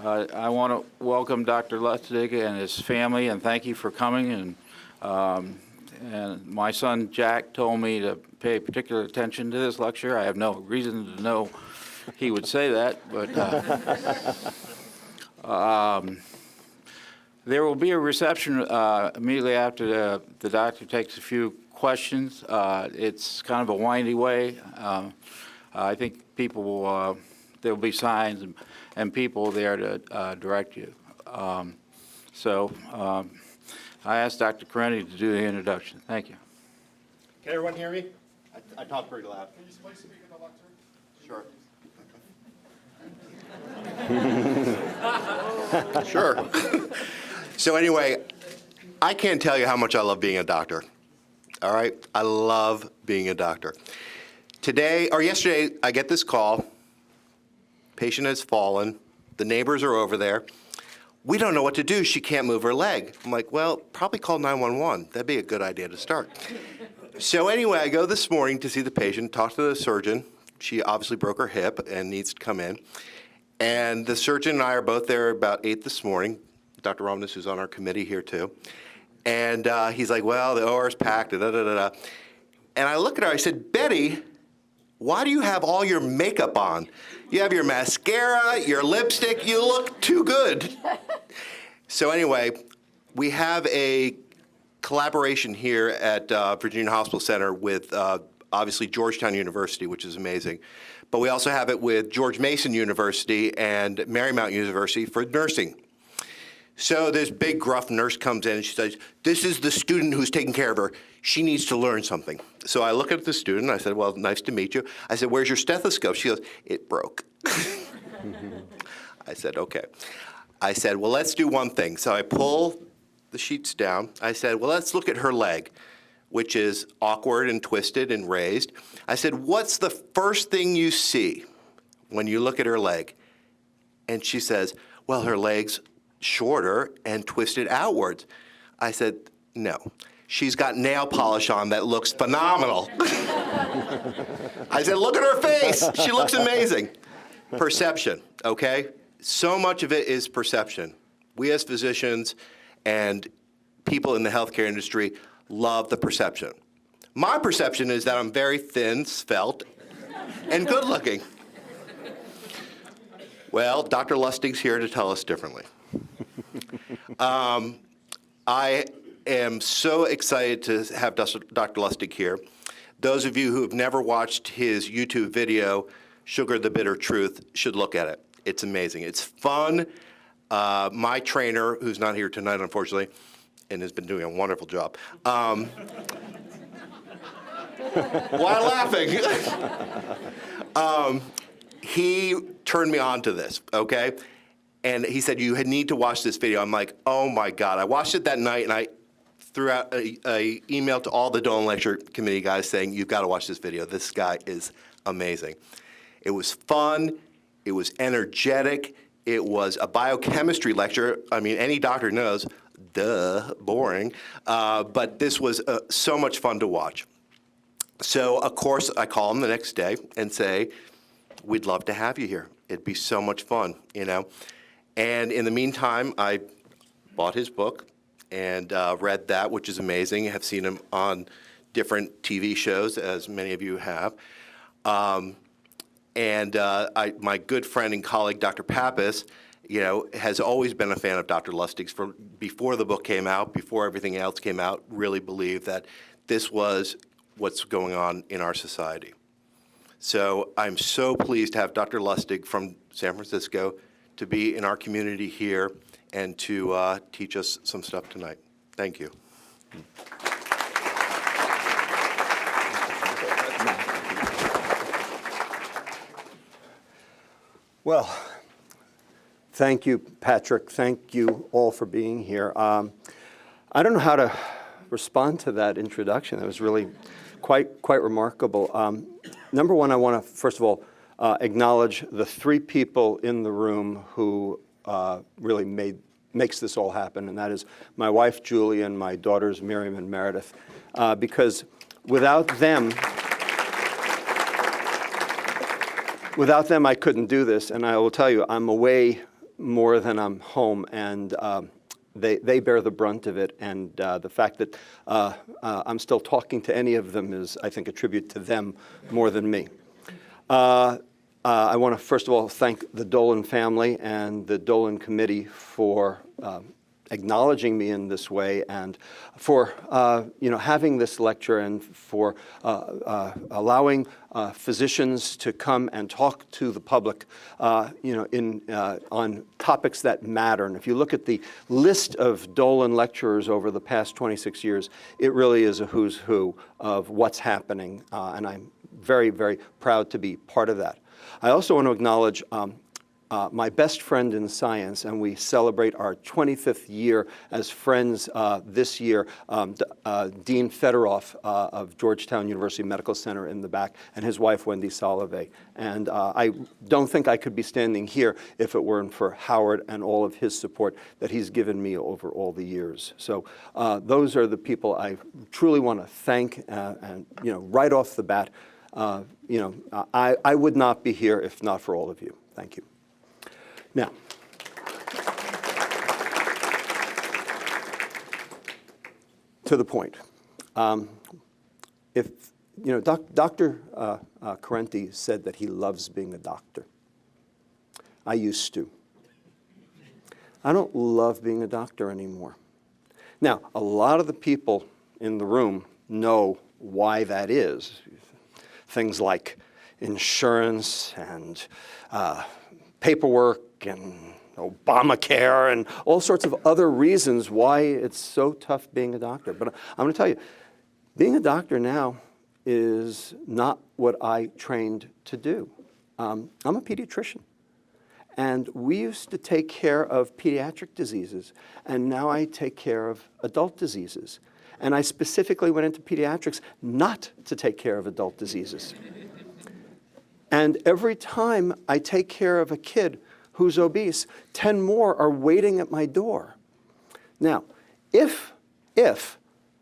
I want to welcome Dr. Lustig and his family, and thank you for coming. And my son Jack told me to pay particular attention to this lecture. I have no reason to know he would say that, but there will be a reception immediately after the doctor takes a few questions. It's kind of a windy way. I think people will, there will be signs and people there to direct you. I asked Dr. Corretti to do the introduction. Thank you. Can everyone hear me? I talk pretty loud. Can you please speak in the lecture? Sure. So anyway, I can't tell you how much I love being a doctor. All right? I love being a doctor. Today, or yesterday, I get this call. Patient has fallen. The neighbors are over there. We don't know what to do. She can't move her leg. I'm like, well, probably call 911. That'd be a good idea to start. So anyway, I go this morning to see the patient, talk to the surgeon. She obviously broke her hip and needs to come in. And the surgeon and I are both there about 8 this morning. Dr. Romness, who's on our committee here too. And he's like, well, the OR is packed, da-da-da-da. And I look at her, I said, Betty, why do you have all your makeup on? You have your mascara, your lipstick, you look too good. So anyway, we have a collaboration here at Virginia Hospital Center with obviously Georgetown University, which is amazing. But we also have it with George Mason University and Marymount University for nursing. So this big gruff nurse comes in and she says, this is the student who's taking care of her. She needs to learn something. So I look at the student, I said, well, nice to meet you. I said, where's your stethoscope? She goes, it broke. I said, okay. I said, well, let's do one thing. So I pull the sheets down. I said, well, let's look at her leg, which is awkward and twisted and raised. I said, what's the first thing you see when you look at her leg? And she says, well, her leg's shorter and twisted outwards. I said, no. She's got nail polish on that looks phenomenal. I said, look at her face. She looks amazing. Perception, okay? So much of it is perception. We as physicians and people in the healthcare industry love the perception. My perception is that I'm very thin, svelte, and good looking. Well, Dr. Lustig's here to tell us differently. I am so excited to have Dr. Lustig here. Those of you who have never watched his YouTube video, Sugar the Bitter Truth, should look at it. It's amazing. It's fun. My trainer, who's not here tonight, unfortunately, and has been doing a wonderful job. Why laughing? He turned me on to this, okay? And he said, you need to watch this video. I'm like, oh my God. I watched it that night and I threw out an email to all the Dolan Lecture Committee guys saying, you've got to watch this video. This guy is amazing. It was fun. It was energetic. It was a biochemistry lecture. I mean, any doctor knows, duh, boring. But this was so much fun to watch. So, of course, I call him the next day and say, we'd love to have you here. It'd be so much fun, you know. And in the meantime, I bought his book and read that, which is amazing. I have seen him on different TV shows, as many of you have. My good friend and colleague, Dr. Pappas, you know, has always been a fan of Dr. Lustig's. Before the book came out, before everything else came out, really believed that this was what's going on in our society. So I'm so pleased to have Dr. Lustig from San Francisco to be in our community here and to teach us some stuff tonight. Thank you. Well, thank you, Patrick. Thank you all for being here. I don't know how to respond to that introduction. That was really quite remarkable. Number one, I want to, first of all, acknowledge the three people in the room who really makes this all happen, and that is my wife, Julie, and my daughters, Miriam and Meredith, because without them, I couldn't do this, and I will tell you, I'm away more than I'm home, and they bear the brunt of it. And the fact that I'm still talking to any of them is, I think, a tribute to them more than me. I want to, first of all, thank the Dolan family and the Dolan committee for acknowledging me in this way, and for having this lecture, and for allowing physicians to come and talk to the public on topics that matter. And if you look at the list of Dolan lecturers over the past 26 years, it really is a who's who of what's happening, and I'm very, very proud to be part of that. I also want to acknowledge my best friend in science, and we celebrate our 25th year as friends this year, Dean Fedorov of Georgetown University Medical Center in the back, and his wife, Wendy Solovey. And I don't think I could be standing here if it weren't for Howard and all of his support that he's given me over all the years. So those are the people I truly want to thank, and right off the bat, I would not be here if not for all of you. Thank you. Now, to the point. Dr. Carenti said that he loves being a doctor. I used to. I don't love being a doctor anymore. Now, a lot of the people in the room know why that is. Things like insurance and paperwork and Obamacare and all sorts of other reasons why it's so tough being a doctor. But I'm going to tell you, being a doctor now is not what I trained to do. I'm a pediatrician. And we used to take care of pediatric diseases, and now I take care of adult diseases. And I specifically went into pediatrics not to take care of adult diseases. And every time I take care of a kid who's obese, 10 more are waiting at my door. Now, if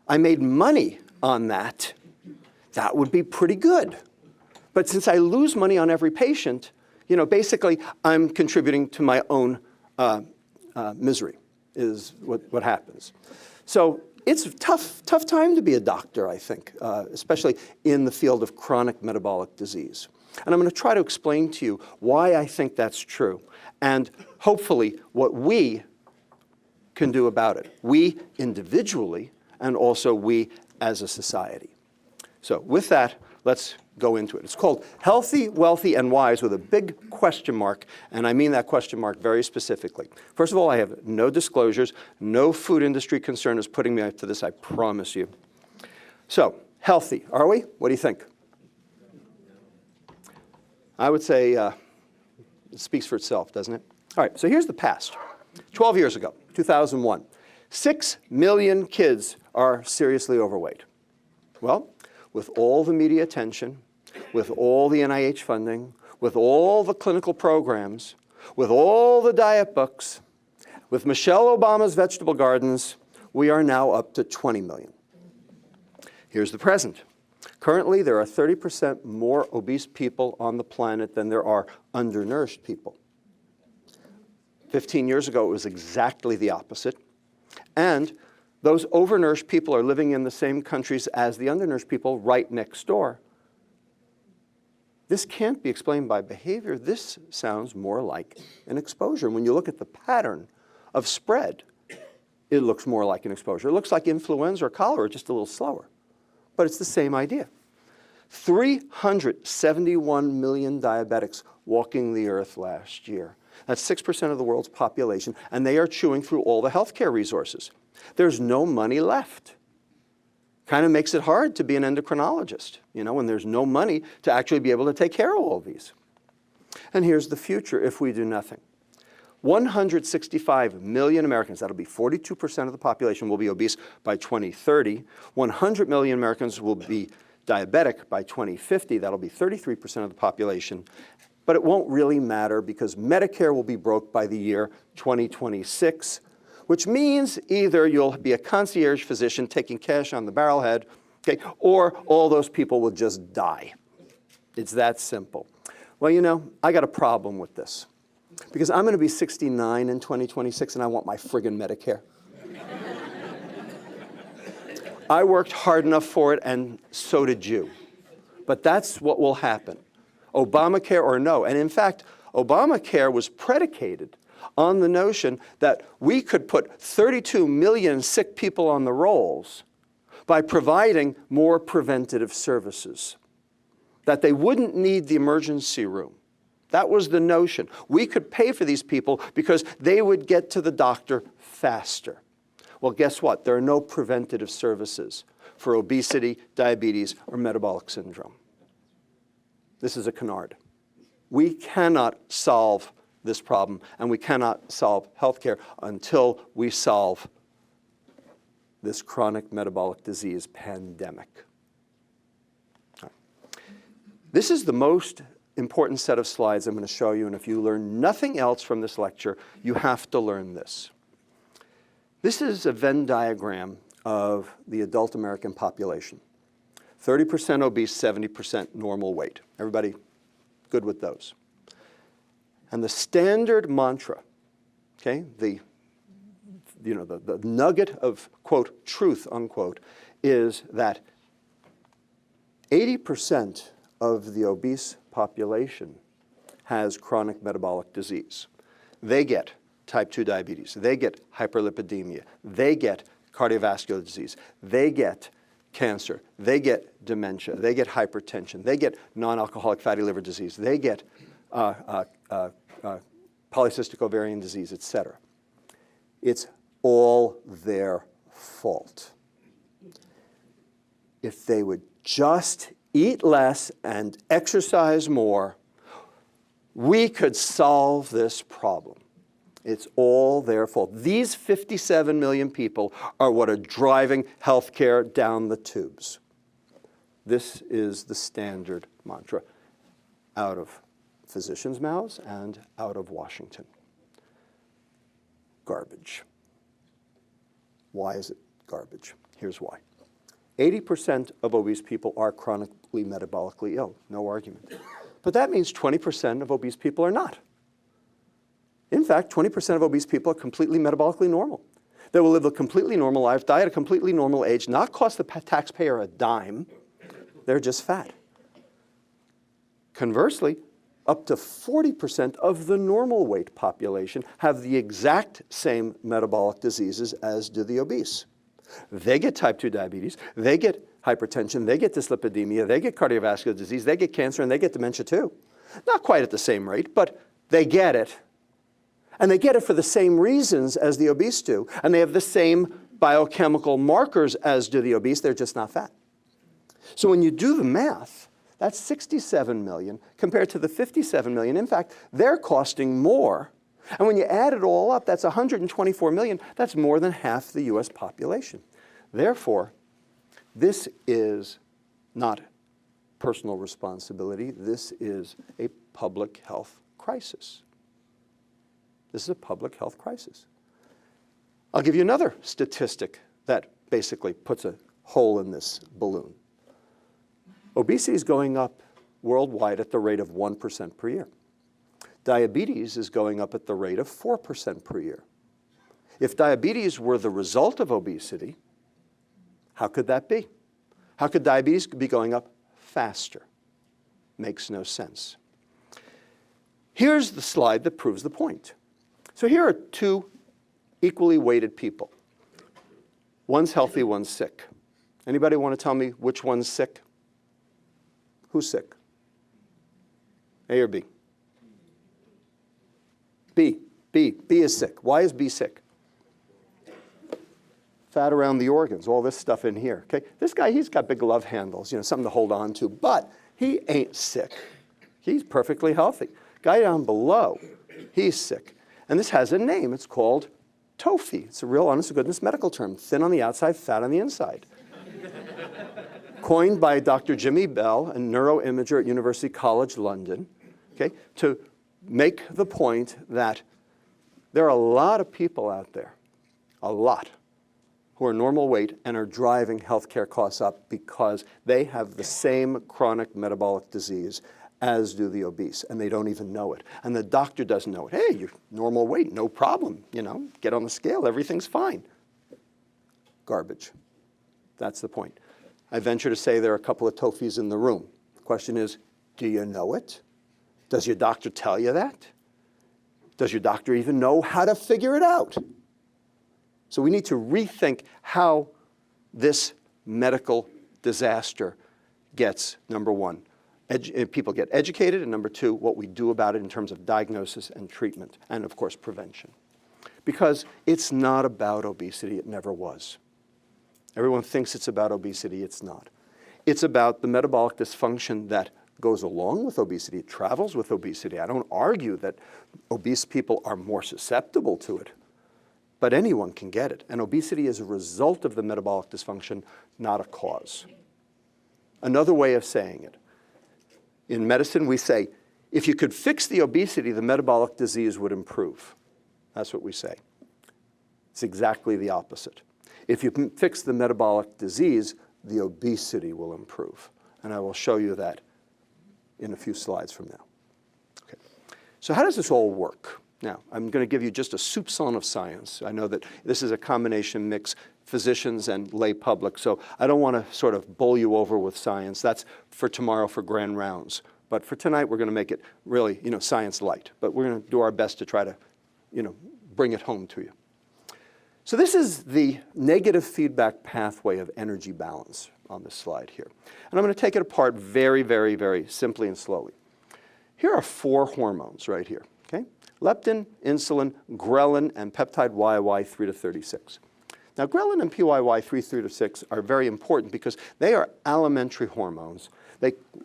I made money on that, that would be pretty good. But since I lose money on every patient, basically I'm contributing to my own misery, is what happens. So it's a tough time to be a doctor, I think, especially in the field of chronic metabolic disease. And I'm going to try to explain to you why I think that's true, and hopefully what we can do about it. We individually, and also we as a society. So with that, let's go into it. It's called Healthy, Wealthy, and Wise with a big question mark, and I mean that question mark very specifically. First of all, I have no disclosures. No food industry concern is putting me up to this, I promise you. So, healthy, are we? What do you think? I would say it speaks for itself, doesn't it? All right, so here's the past. 12 years ago, 2001, 6 million kids are seriously overweight. Well, with all the media attention, with all the NIH funding, with all the clinical programs, with all the diet books, with Michelle Obama's vegetable gardens, we are now up to 20 million. Here's the present. Currently, there are 30% more obese people on the planet than there are undernourished people. 15 years ago, it was exactly the opposite. And those overnourished people are living in the same countries as the undernourished people right next door. This can't be explained by behavior. This sounds more like an exposure. When you look at the pattern of spread, it looks more like an exposure. It looks like influenza or cholera, just a little slower. But it's the same idea. 371 million diabetics walking the earth last year. That's 6% of the world's population, and they are chewing through all the healthcare resources. There's no money left. Kind of makes it hard to be an endocrinologist, when there's no money to actually be able to take care of all these. And here's the future if we do nothing. 165 million Americans, that'll be 42% of the population, will be obese by 2030. 100 million Americans will be diabetic by 2050. That'll be 33% of the population. But it won't really matter because Medicare will be broke by the year 2026, which means either you'll be a concierge physician taking cash on the barrelhead, okay, or all those people will just die. It's that simple. Well, I got a problem with this. Because I'm going to be 69 in 2026, and I want my friggin' Medicare. I worked hard enough for it, and so did you. But that's what will happen, Obamacare or no. And in fact, Obamacare was predicated on the notion that we could put 32 million sick people on the rolls by providing more preventative services, that they wouldn't need the emergency room. That was the notion. We could pay for these people because they would get to the doctor faster. Well, guess what? There are no preventative services for obesity, diabetes, or metabolic syndrome. This is a canard. We cannot solve this problem, and we cannot solve healthcare until we solve this chronic metabolic disease pandemic. Right. This is the most important set of slides I'm going to show you, and if you learn nothing else from this lecture, you have to learn this. This is a Venn diagram of the adult American population. 30% obese, 70% normal weight. Everybody good with those? And the standard mantra, okay, the nugget of, quote, truth, unquote, is that 80% of the obese population has chronic metabolic disease. They get type 2 diabetes. They get hyperlipidemia. They get cardiovascular disease. They get cancer. They get dementia. They get hypertension. They get non-alcoholic fatty liver disease. They get polycystic ovarian disease, etc. It's all their fault. If they would just eat less and exercise more, we could solve this problem. It's all their fault. These 57 million people are what are driving healthcare down the tubes. This is the standard mantra out of physicians' mouths and out of Washington. Garbage. Why is it garbage? Here's why. 80% of obese people are chronically metabolically ill, no argument. But that means 20% of obese people are not. In fact, 20% of obese people are completely metabolically normal. They will live a completely normal life, die at a completely normal age, not cost the taxpayer a dime. They're just fat. Conversely, up to 40% of the normal weight population have the exact same metabolic diseases as do the obese. They get type 2 diabetes, they get hypertension, they get dyslipidemia, they get cardiovascular disease, they get cancer, and they get dementia too. Not quite at the same rate, but they get it. And they get it for the same reasons as the obese do. And they have the same biochemical markers as do the obese, they're just not fat. So when you do the math, that's 67 million compared to the 57 million. In fact, they're costing more. And when you add it all up, that's 124 million. That's more than half the US population. Therefore, this is not personal responsibility. This is a public health crisis. This is a public health crisis. I'll give you another statistic that basically puts a hole in this balloon. Obesity is going up worldwide at the rate of 1% per year. Diabetes is going up at the rate of 4% per year. If diabetes were the result of obesity, how could that be? How could diabetes be going up faster? Makes no sense. Here's the slide that proves the point. So here are two equally weighted people. One's healthy, one's sick. Anybody want to tell me which one's sick? Who's sick? A or B? B. B is sick. Why is B sick? Fat around the organs, all this stuff in here. Okay, this guy, he's got big love handles, something to hold on to, but he ain't sick. He's perfectly healthy. Guy down below, he's sick. And this has a name. It's called TOFI. It's a real honest-to-goodness medical term. Thin on the outside, fat on the inside. Coined by Dr. Jimmy Bell, a neuroimager at University College London, okay, to make the point that there are a lot of people out there, a lot, who are normal weight and are driving healthcare costs up because they have the same chronic metabolic disease as do the obese, and they don't even know it. And the doctor doesn't know it. Hey, you're normal weight, no problem. Get on the scale, everything's fine. Garbage. That's the point. I venture to say there are a couple of TOFIs in the room. The question is, do you know it? Does your doctor tell you that? Does your doctor even know how to figure it out? So we need to rethink how this medical disaster gets, number one, people get educated, and number two, what we do about it in terms of diagnosis and treatment, and of course, prevention. Because it's not about obesity, it never was. Everyone thinks it's about obesity, it's not. It's about the metabolic dysfunction that goes along with obesity, it travels with obesity. I don't argue that obese people are more susceptible to it, but anyone can get it. And obesity is a result of the metabolic dysfunction, not a cause. Another way of saying it, in medicine we say, if you could fix the obesity, the metabolic disease would improve. That's what we say. It's exactly the opposite. If you can fix the metabolic disease, the obesity will improve. And I will show you that in a few slides from now. Okay. So how does this all work? Now, I'm going to give you just a soupçon of science. I know that this is a combination mix, physicians and lay public, so I don't want to sort of bowl you over with science. That's for tomorrow for grand rounds. But for tonight, we're going to make it really, science light. But we're going to do our best to try to, bring it home to you. So this is the negative feedback pathway of energy balance on this slide here. And I'm going to take it apart very, very, very simply and slowly. Here are 4 hormones right here, okay? Leptin, insulin, ghrelin, and peptide YY3 to 36. Now, ghrelin and PYY3 to 6 are very important because they are alimentary hormones.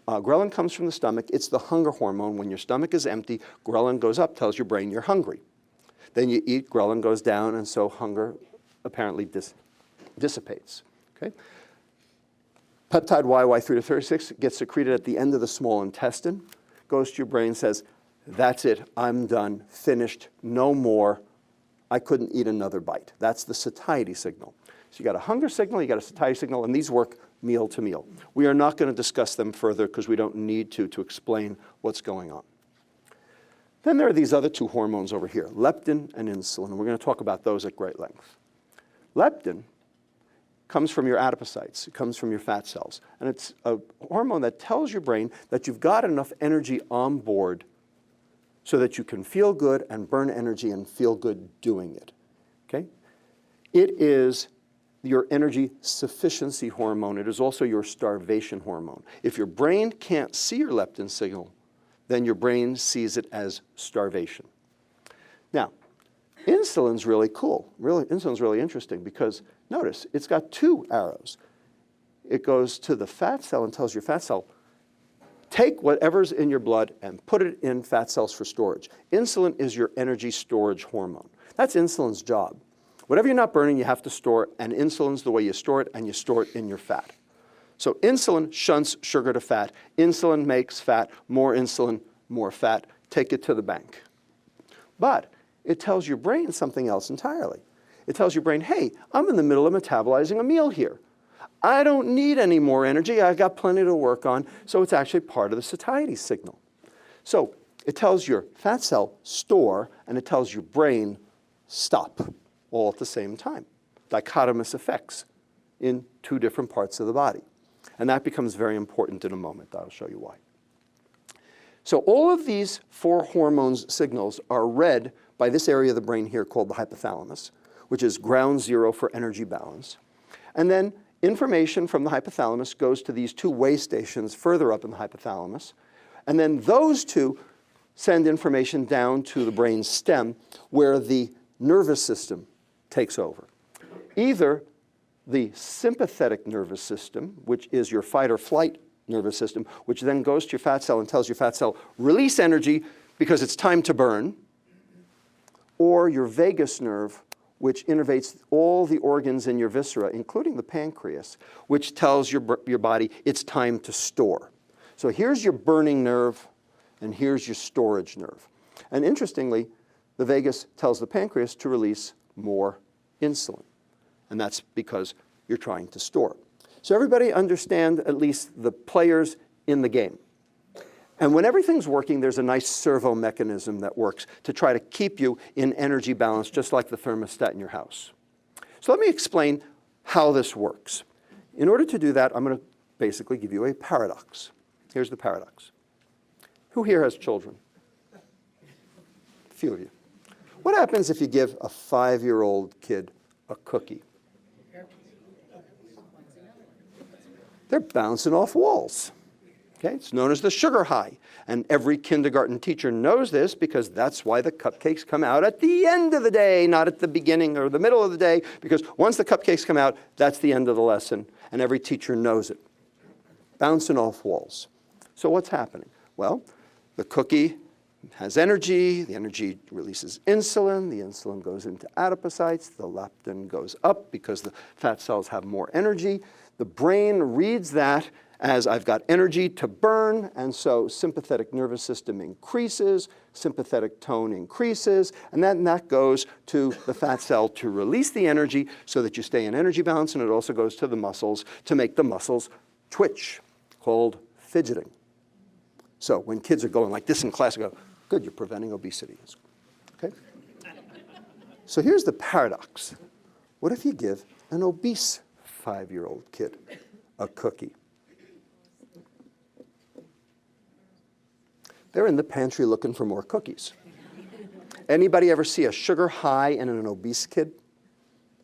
Ghrelin comes from the stomach. It's the hunger hormone. When your stomach is empty, ghrelin goes up, tells your brain you're hungry. Then you eat, ghrelin goes down, and so hunger apparently dissipates. Okay? Peptide YY3 to 36 gets secreted at the end of the small intestine, goes to your brain, says, that's it, I'm done, finished, no more, I couldn't eat another bite. That's the satiety signal. So you got a hunger signal, you got a satiety signal, and these work meal to meal. We are not going to discuss them further because we don't need to explain what's going on. Then there are these other 2 hormones over here, leptin and insulin, and we're going to talk about those at great length. Leptin comes from your adipocytes. It comes from your fat cells. And it's a hormone that tells your brain that you've got enough energy on board so that you can feel good and burn energy and feel good doing it. Okay? It is your energy sufficiency hormone. It is also your starvation hormone. If your brain can't see your leptin signal, then your brain sees it as starvation. Now, insulin's really cool. Insulin's really interesting because, notice, it's got 2 arrows. It goes to the fat cell and tells your fat cell, take whatever's in your blood and put it in fat cells for storage. Insulin is your energy storage hormone. That's insulin's job. Whatever you're not burning, you have to store, and insulin's the way you store it, and you store it in your fat. So insulin shunts sugar to fat. Insulin makes fat, more insulin, more fat. Take it to the bank. But it tells your brain something else entirely. It tells your brain, hey, I'm in the middle of metabolizing a meal here. I don't need any more energy. I've got plenty to work on. So it's actually part of the satiety signal. So it tells your fat cell, store, and it tells your brain, stop, all at the same time. Dichotomous effects in 2 different parts of the body. And that becomes very important in a moment. I'll show you why. So all of these 4 hormones signals are read by this area of the brain here called the hypothalamus, which is ground zero for energy balance. And then information from the hypothalamus goes to these 2 way stations further up in the hypothalamus. And then those 2 send information down to the brain stem where the nervous system takes over. Either the sympathetic nervous system, which is your fight or flight nervous system, which then goes to your fat cell and tells your fat cell, release energy because it's time to burn, or your vagus nerve, which innervates all the organs in your viscera, including the pancreas, which tells your body it's time to store. So here's your burning nerve, and here's your storage nerve. And interestingly, the vagus tells the pancreas to release more insulin. And that's because you're trying to store. So everybody understand at least the players in the game. And when everything's working, there's a nice servo mechanism that works to try to keep you in energy balance, just like the thermostat in your house. So let me explain how this works. In order to do that, I'm going to basically give you a paradox. Here's the paradox. Who here has children? A few of you. What happens if you give a 5-year-old kid a cookie? They're bouncing off walls. Okay? It's known as the sugar high. And every kindergarten teacher knows this because that's why the cupcakes come out at the end of the day, not at the beginning or the middle of the day, because once the cupcakes come out, that's the end of the lesson, and every teacher knows it. Bouncing off walls. So what's happening? Well, the cookie has energy, the energy releases insulin, the insulin goes into adipocytes, the leptin goes up because the fat cells have more energy. The brain reads that as I've got energy to burn, and so sympathetic nervous system increases, sympathetic tone increases, and then that goes to the fat cell to release the energy so that you stay in energy balance, and it also goes to the muscles to make the muscles twitch, called fidgeting. So when kids are going like this in class, I go, good, you're preventing obesity. Okay? So here's the paradox. What if you give an obese 5-year-old kid a cookie? They're in the pantry looking for more cookies. Anybody ever see a sugar high in an obese kid?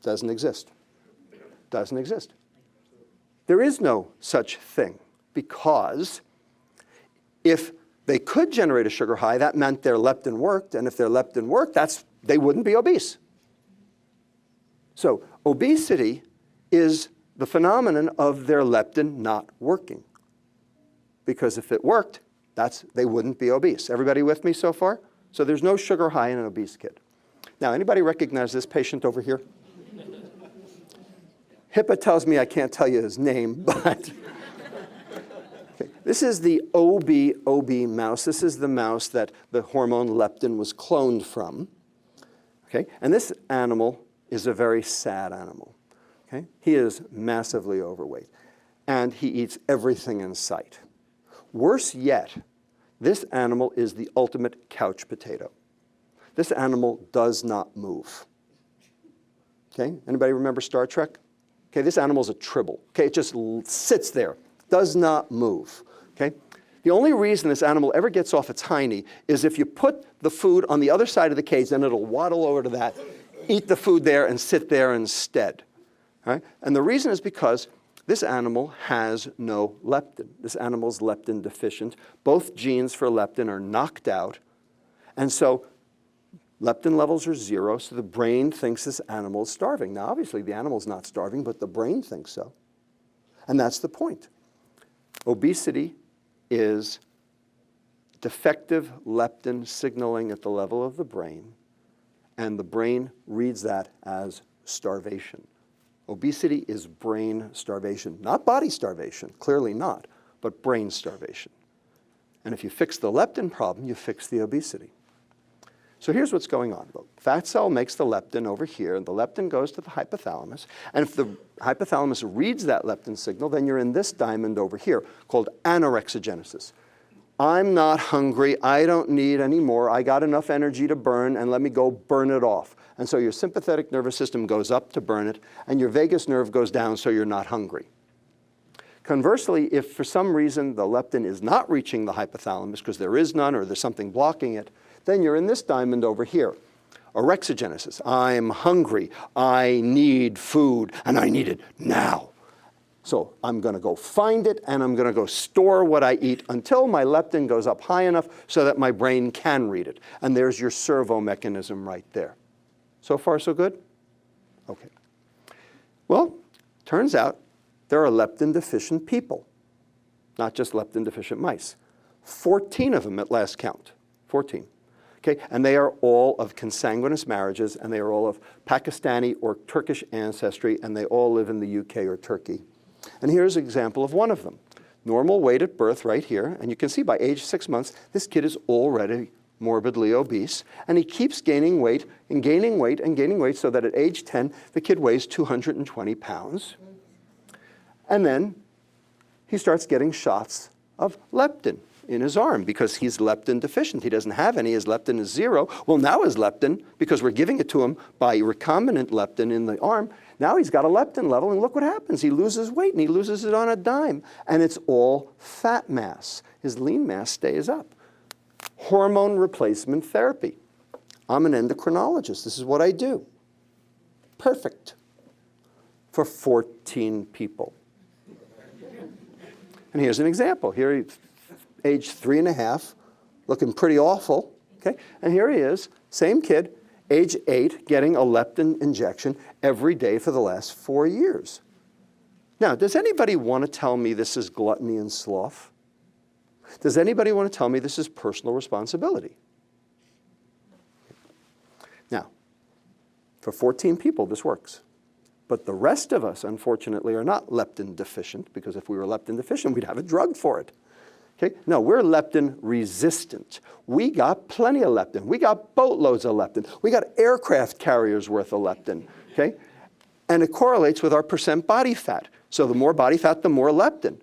Doesn't exist. Doesn't exist. There is no such thing, because if they could generate a sugar high, that meant their leptin worked, and if their leptin worked, they wouldn't be obese. So obesity is the phenomenon of their leptin not working. Because if it worked, they wouldn't be obese. Everybody with me so far? So there's no sugar high in an obese kid. Now, anybody recognize this patient over here? HIPAA tells me I can't tell you his name, but okay. This is the OB mouse. This is the mouse that the hormone leptin was cloned from. Okay? And this animal is a very sad animal. Okay? He is massively overweight, and he eats everything in sight. Worse yet, this animal is the ultimate couch potato. This animal does not move. Okay? Anybody remember Star Trek? Okay, this animal is a tribble. Okay, it just sits there, does not move. Okay? The only reason this animal ever gets off its hiney is if you put the food on the other side of the cage, then it'll waddle over to that, eat the food there, and sit there instead. All right? And the reason is because this animal has no leptin. This animal's leptin deficient. Both genes for leptin are knocked out. And so leptin levels are 0, so the brain thinks this animal is starving. Now, obviously, the animal's not starving, but the brain thinks so. And that's the point. Obesity is defective leptin signaling at the level of the brain, and the brain reads that as starvation. Obesity is brain starvation, not body starvation, clearly not, but brain starvation. And if you fix the leptin problem, you fix the obesity. So here's what's going on. The fat cell makes the leptin over here, and the leptin goes to the hypothalamus. And if the hypothalamus reads that leptin signal, then you're in this diamond over here called anorexigenesis. I'm not hungry. I don't need any more. I got enough energy to burn, and let me go burn it off. And so your sympathetic nervous system goes up to burn it, and your vagus nerve goes down so you're not hungry. Conversely, if for some reason the leptin is not reaching the hypothalamus because there is none or there's something blocking it, then you're in this diamond over here, orexigenesis. I'm hungry. I need food, and I need it now. So I'm going to go find it, and I'm going to go store what I eat until my leptin goes up high enough so that my brain can read it. And there's your servo mechanism right there. So far, so good? Okay. Well, turns out there are leptin-deficient people, not just leptin-deficient mice. 14 of them at last count, 14. Okay, and they are all of consanguineous marriages, and they are all of Pakistani or Turkish ancestry, and they all live in the UK or Turkey. And here's an example of one of them. Normal weight at birth right here, and you can see by age 6 months, this kid is already morbidly obese, and he keeps gaining weight and gaining weight and gaining weight so that at age 10, the kid weighs 220 pounds. And then he starts getting shots of leptin in his arm because he's leptin deficient. He doesn't have any. His leptin is 0. Well, now his leptin, because we're giving it to him by recombinant leptin in the arm, now he's got a leptin level, and look what happens. He loses weight, and he loses it on a dime, and it's all fat mass. His lean mass stays up. Hormone replacement therapy. I'm an endocrinologist. This is what I do. Perfect. For 14 people. And here's an example. Here he's age 3.5, looking pretty awful. Okay? And here he is, same kid, age 8, getting a leptin injection every day for the last 4 years. Now, does anybody want to tell me this is gluttony and sloth? Does anybody want to tell me this is personal responsibility? Now, for 14 people, this works. But the rest of us, unfortunately, are not leptin deficient, because if we were leptin deficient, we'd have a drug for it. Okay? No, we're leptin resistant. We got plenty of leptin. We got boatloads of leptin. We got aircraft carriers worth of leptin. Okay? And it correlates with our percent body fat. So the more body fat, the more leptin.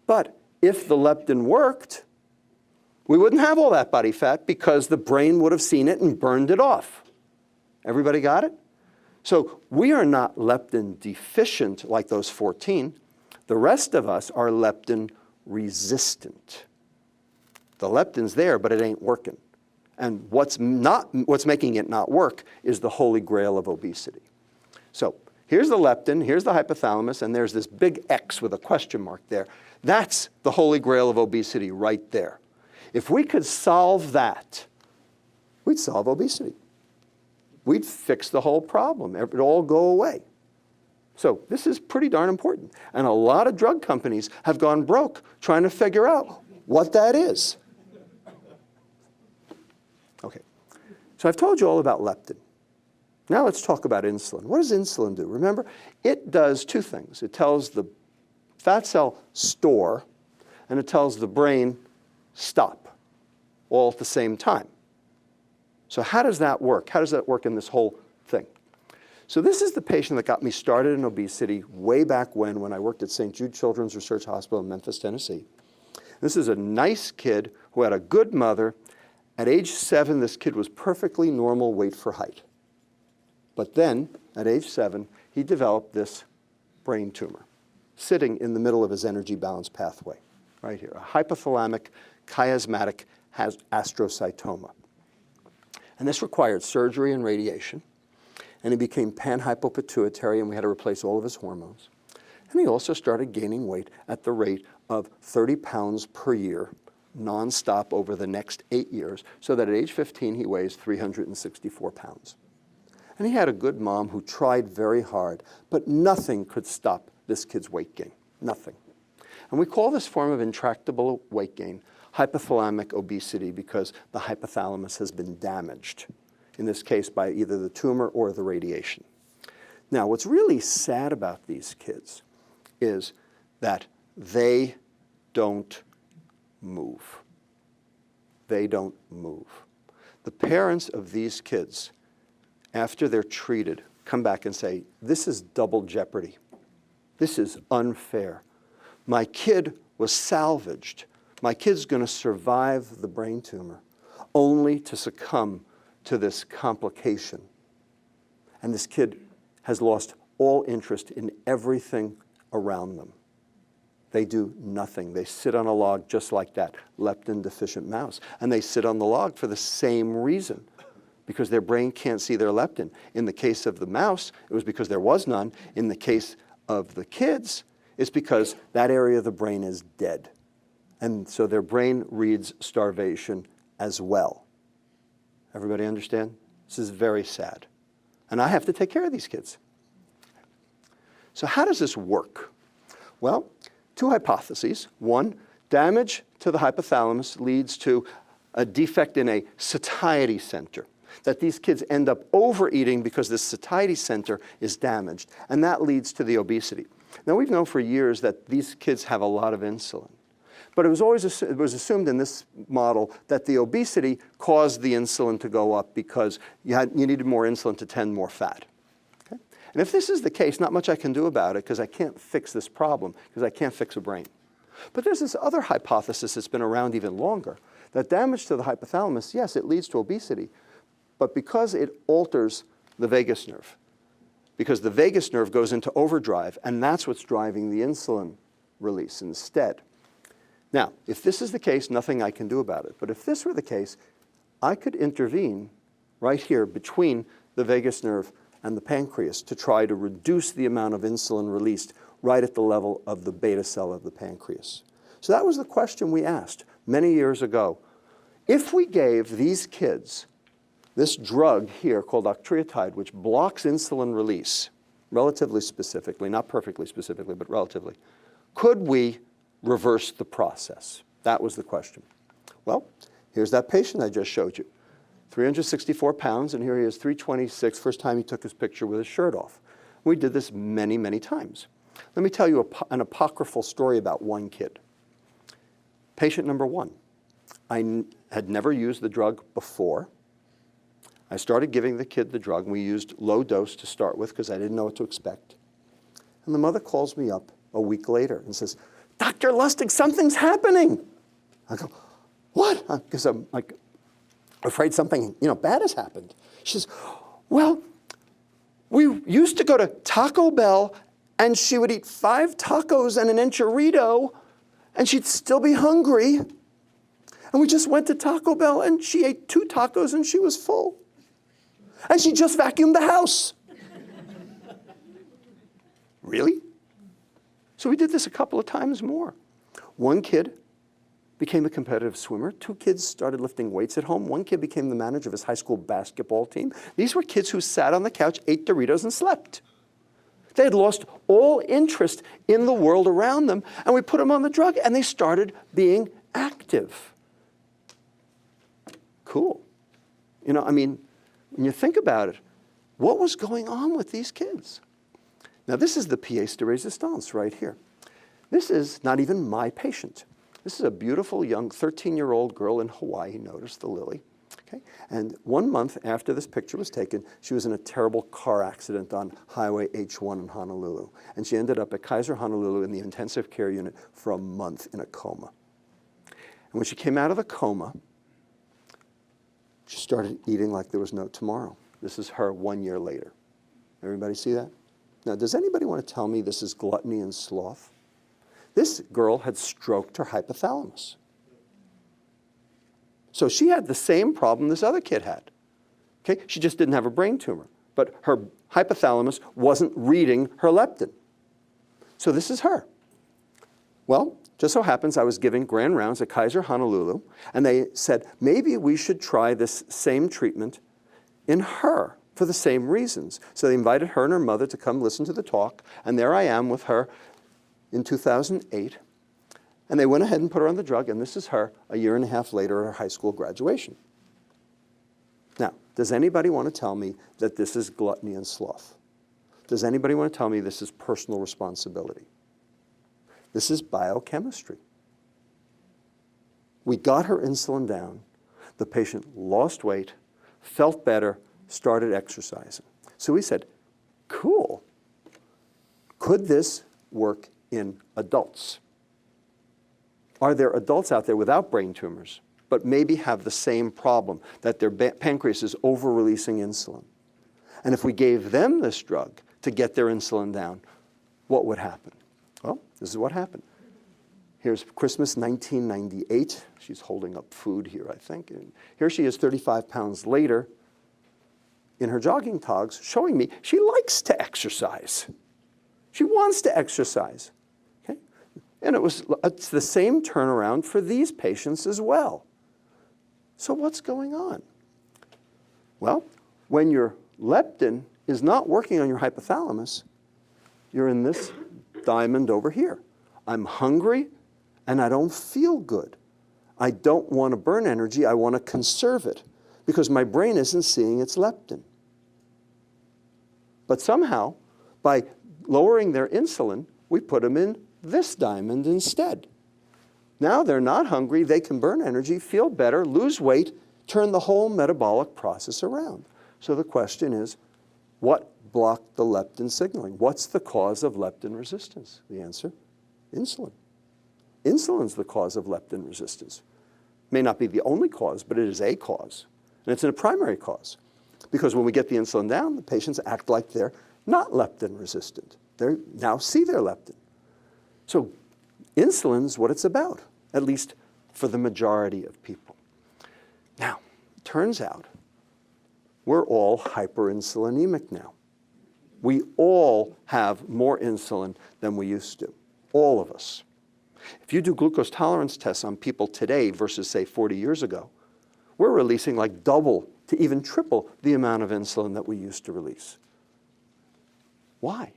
But if the leptin worked, we wouldn't have all that body fat because the brain would have seen it and burned it off. Everybody got it? So we are not leptin deficient like those 14. The rest of us are leptin resistant. The leptin's there, but it ain't working. And what's making it not work is the holy grail of obesity. So here's the leptin, here's the hypothalamus, and there's this big X with a question mark there. That's the holy grail of obesity right there. If we could solve that, we'd solve obesity. We'd fix the whole problem. It'd all go away. So this is pretty darn important. And a lot of drug companies have gone broke trying to figure out what that is. Okay, so I've told you all about leptin. Now let's talk about insulin. What does insulin do? Remember, it does two things. It tells the fat cell store, and it tells the brain stop, all at the same time. So how does that work? How does that work in this whole thing? So this is the patient that got me started in obesity way back when I worked at St. Jude Children's Research Hospital in Memphis, Tennessee. This is a nice kid who had a good mother. At age 7, this kid was perfectly normal weight for height. But then, at age 7, he developed this brain tumor sitting in the middle of his energy balance pathway, right here, a hypothalamic chiasmatic astrocytoma. And this required surgery and radiation. And he became panhypopituitary, and we had to replace all of his hormones. And he also started gaining weight at the rate of 30 pounds per year, nonstop over the next 8 years, so that at age 15 he weighs 364 pounds. And he had a good mom who tried very hard, but nothing could stop this kid's weight gain, nothing. And we call this form of intractable weight gain hypothalamic obesity because the hypothalamus has been damaged, in this case by either the tumor or the radiation. Now, what's really sad about these kids is that they don't move. They don't move. The parents of these kids, after they're treated, come back and say, this is double jeopardy. This is unfair. My kid was salvaged. My kid's going to survive the brain tumor only to succumb to this complication. And this kid has lost all interest in everything around them. They do nothing. They sit on a log just like that leptin deficient mouse. And they sit on the log for the same reason, because their brain can't see their leptin. In the case of the mouse, it was because there was none. In the case of the kids, it's because that area of the brain is dead. And so their brain reads starvation as well. Everybody understand? This is very sad. And I have to take care of these kids. So how does this work? Well, two hypotheses. One, damage to the hypothalamus leads to a defect in a satiety center, that these kids end up overeating because this satiety center is damaged, and that leads to the obesity. Now, we've known for years that these kids have a lot of insulin. But it was assumed in this model that the obesity caused the insulin to go up because you needed more insulin to tend more fat. Okay? And if this is the case, not much I can do about it because I can't fix this problem, because I can't fix a brain. But there's this other hypothesis that's been around even longer, that damage to the hypothalamus, yes, it leads to obesity, but because it alters the vagus nerve, because the vagus nerve goes into overdrive, and that's what's driving the insulin release instead. Now, if this is the case, nothing I can do about it. But if this were the case, I could intervene right here between the vagus nerve and the pancreas to try to reduce the amount of insulin released right at the level of the beta cell of the pancreas. So that was the question we asked many years ago. If we gave these kids this drug here called octreotide, which blocks insulin release, relatively specifically, not perfectly specifically, but relatively, could we reverse the process? That was the question. Well, here's that patient I just showed you. 364 pounds, and here he is, 326, first time he took his picture with his shirt off. We did this many, many times. Let me tell you an apocryphal story about one kid. Patient number one. I had never used the drug before. I started giving the kid the drug, and we used low dose to start with because I didn't know what to expect. And the mother calls me up a week later and says, "Dr. Lustig, something's happening." I go, "What?" Because I'm like afraid something bad has happened. She says, "Well, we used to go to Taco Bell, and she would eat 5 tacos and an enchilada, and she'd still be hungry. And we just went to Taco Bell, and she ate 2 tacos, and she was full. And she just vacuumed the house." Really? So we did this a couple of times more. One kid became a competitive swimmer. 2 kids started lifting weights at home. 1 kid became the manager of his high school basketball team. These were kids who sat on the couch, ate Doritos, and slept. They had lost all interest in the world around them, and we put them on the drug, and they started being active. Cool. When you think about it, what was going on with these kids? Now, this is the pièce de résistance right here. This is not even my patient. This is a beautiful young 13-year-old girl in Hawaii. Notice the lily. Okay? And 1 month after this picture was taken, she was in a terrible car accident on Highway H1 in Honolulu. And she ended up at Kaiser Honolulu in the intensive care unit for a month in a coma. And when she came out of the coma, she started eating like there was no tomorrow. This is her 1 year later. Everybody see that? Now, does anybody want to tell me this is gluttony and sloth? This girl had stroked her hypothalamus. So she had the same problem this other kid had. Okay? She just didn't have a brain tumor, but her hypothalamus wasn't reading her leptin. So this is her. Well, just so happens I was giving grand rounds at Kaiser Honolulu, and they said, maybe we should try this same treatment in her for the same reasons. So they invited her and her mother to come listen to the talk, and there I am with her in 2008. And they went ahead and put her on the drug, and this is her a year and a half later at her high school graduation. Now, does anybody want to tell me that this is gluttony and sloth? Does anybody want to tell me this is personal responsibility? This is biochemistry. We got her insulin down. The patient lost weight, felt better, started exercising. So we said, cool. Could this work in adults? Are there adults out there without brain tumors, but maybe have the same problem, that their pancreas is over-releasing insulin? And if we gave them this drug to get their insulin down, what would happen? Well, this is what happened. Here's Christmas 1998. She's holding up food here, I think. And here she is 35 pounds later in her jogging togs, showing me she likes to exercise. She wants to exercise. Okay? And it's the same turnaround for these patients as well. So what's going on? Well, when your leptin is not working on your hypothalamus, you're in this diamond over here. I'm hungry and I don't feel good. I don't want to burn energy, I want to conserve it because my brain isn't seeing its leptin. But somehow, by lowering their insulin, we put them in this diamond instead. Now they're not hungry, they can burn energy, feel better, lose weight, turn the whole metabolic process around. So the question is, what blocked the leptin signaling? What's the cause of leptin resistance? The answer, insulin. Insulin's the cause of leptin resistance. May not be the only cause, but it is a cause. And it's a primary cause. Because when we get the insulin down, the patients act like they're not leptin resistant. They now see their leptin. So insulin's what it's about, at least for the majority of people. Now, it turns out we're all hyperinsulinemic now. We all have more insulin than we used to, all of us. If you do glucose tolerance tests on people today versus, say, 40 years ago, we're releasing like double to even triple the amount of insulin that we used to release. Why?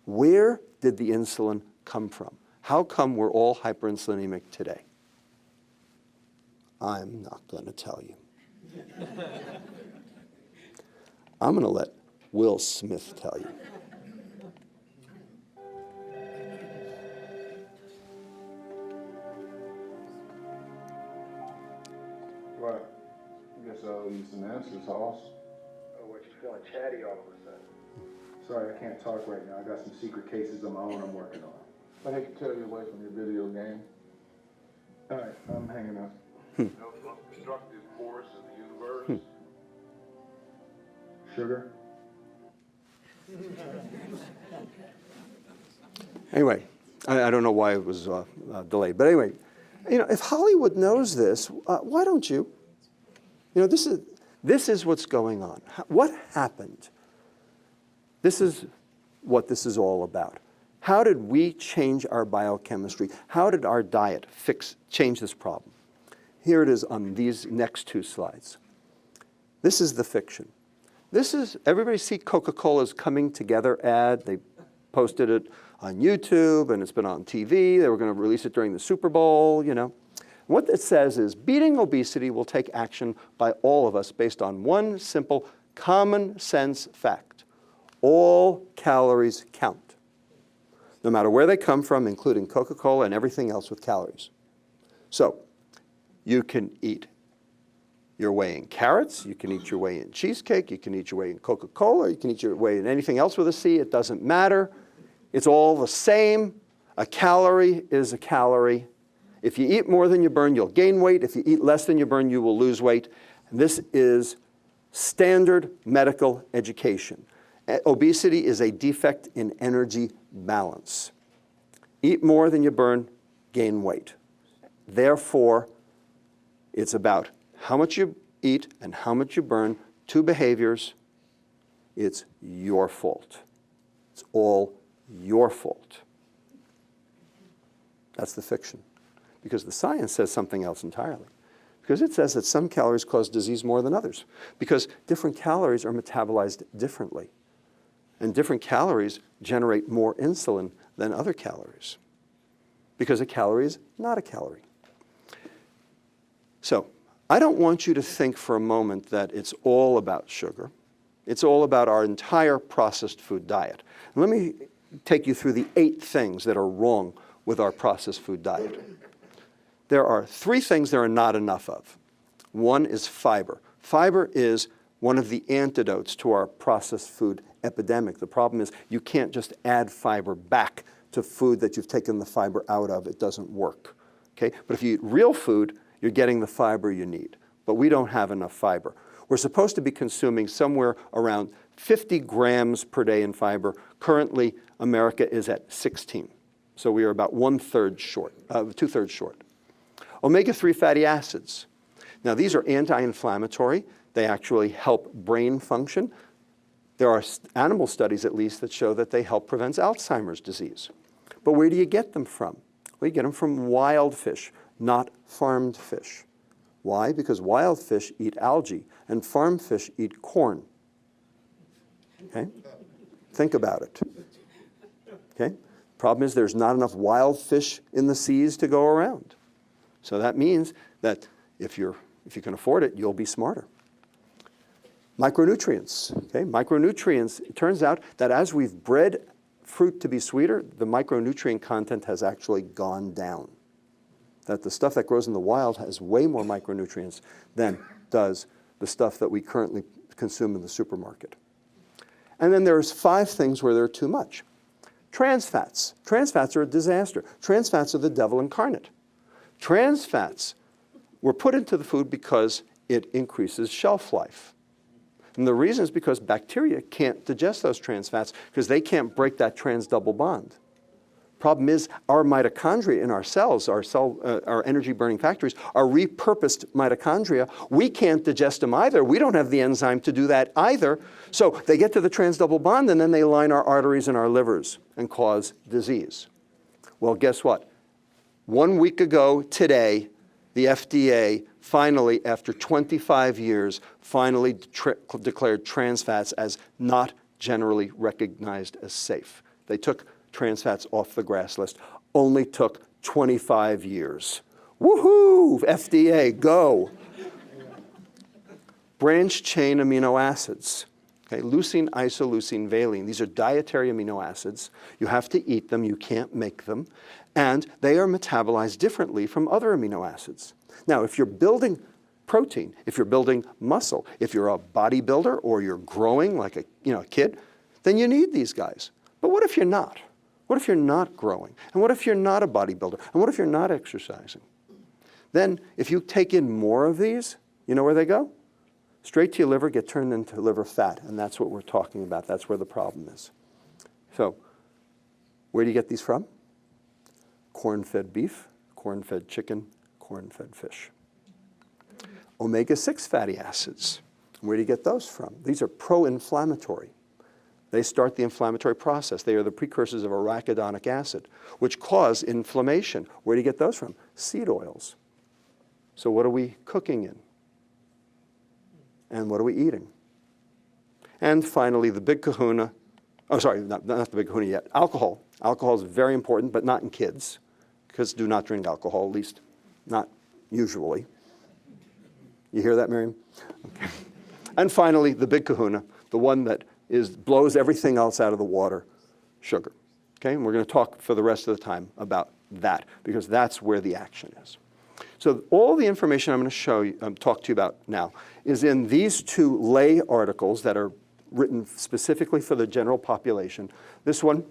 Where did the insulin come from? How come we're all hyperinsulinemic today? I'm not going to tell you. I'm going to let Will Smith tell you. What? I guess I owe you some answers, Hoss. Oh, what, you feeling chatty all of a sudden? Sorry, I can't talk right now. I got some secret cases of my own I'm working on. I hate to tear you away from your video game. All right, I'm hanging up. The most destructive force in the universe. Sugar? Anyway, I don't know why it was delayed. But anyway, if Hollywood knows this, why don't you? This is what's going on. What happened? This is what this is all about. How did we change our biochemistry? How did our diet change this problem? Here it is on these next two slides. This is the fiction. Everybody see Coca-Cola's Coming Together ad. They posted it on YouTube, and it's been on TV. They were going to release it during the Super Bowl, What it says is, beating obesity will take action by all of us based on one simple, common sense fact. All calories count, no matter where they come from, including Coca-Cola and everything else with calories. So you can eat your way in carrots, you can eat your way in cheesecake, you can eat your way in Coca-Cola, you can eat your way in anything else with a C, it doesn't matter. It's all the same. A calorie is a calorie. If you eat more than you burn, you'll gain weight. If you eat less than you burn, you will lose weight. And this is standard medical education. Obesity is a defect in energy balance. Eat more than you burn, gain weight. Therefore, it's about how much you eat and how much you burn, two behaviors. It's your fault. It's all your fault. That's the fiction. Because the science says something else entirely. Because it says that some calories cause disease more than others. Because different calories are metabolized differently. And different calories generate more insulin than other calories. Because a calorie is not a calorie. So, I don't want you to think for a moment that it's all about sugar. It's all about our entire processed food diet. And let me take you through the 8 things that are wrong with our processed food diet. There are 3 things there are not enough of. One is fiber. Fiber is one of the antidotes to our processed food epidemic. The problem is you can't just add fiber back to food that you've taken the fiber out of. It doesn't work. Okay? But if you eat real food, you're getting the fiber you need. But we don't have enough fiber. We're supposed to be consuming somewhere around 50 grams per day in fiber. Currently, America is at 16. So we are about 2/3 short. Omega-3 fatty acids. Now, these are anti-inflammatory. They actually help brain function. There are animal studies, at least, that show that they help prevent Alzheimer's disease. But where do you get them from? Well, you get them from wild fish, not farmed fish. Why? Because wild fish eat algae, and farm fish eat corn. Okay? Think about it. Okay? Problem is there's not enough wild fish in the seas to go around. So that means that if you can afford it, you'll be smarter. Micronutrients. Okay? Micronutrients, it turns out that as we've bred fruit to be sweeter, the micronutrient content has actually gone down. That the stuff that grows in the wild has way more micronutrients than does the stuff that we currently consume in the supermarket. And then there's 5 things where there are too much. Trans fats. Trans fats are a disaster. Trans fats are the devil incarnate. Trans fats were put into the food because it increases shelf life. And the reason is because bacteria can't digest those trans fats because they can't break that trans double bond. Problem is, our mitochondria in our cells, our energy-burning factories, are repurposed mitochondria. We can't digest them either. We don't have the enzyme to do that either. So they get to the trans double bond, and then they line our arteries and our livers and cause disease. Well, guess what? 1 week ago today, the FDA finally, after 25 years, finally declared trans fats as not generally recognized as safe. They took trans fats off the GRAS list. Only took 25 years. Woohoo! FDA, go! Branched chain amino acids. Okay, leucine, isoleucine, valine. These are dietary amino acids. You have to eat them. You can't make them. And they are metabolized differently from other amino acids. Now, if you're building protein, if you're building muscle, if you're a bodybuilder or you're growing like a kid, then you need these guys. But what if you're not? What if you're not growing? And what if you're not a bodybuilder? And what if you're not exercising? Then, if you take in more of these, you know where they go? Straight to your liver, get turned into liver fat. And that's what we're talking about. That's where the problem is. So, where do you get these from? Corn-fed beef, corn-fed chicken, corn-fed fish. Omega-6 fatty acids. Where do you get those from? These are pro-inflammatory. They start the inflammatory process. They are the precursors of arachidonic acid, which cause inflammation. Where do you get those from? Seed oils. So what are we cooking in? And what are we eating? And finally, the big kahuna. Oh, sorry, not the big kahuna yet. Alcohol. Alcohol is very important, but not in kids. Kids do not drink alcohol, at least not usually. You hear that, Miriam? Okay. And finally, the big kahuna, the one that blows everything else out of the water, sugar. Okay, and we're going to talk for the rest of the time about that because that's where the action is. So all the information I'm going to show you, talk to you about now is in these two lay articles that are written specifically for the general population. This one,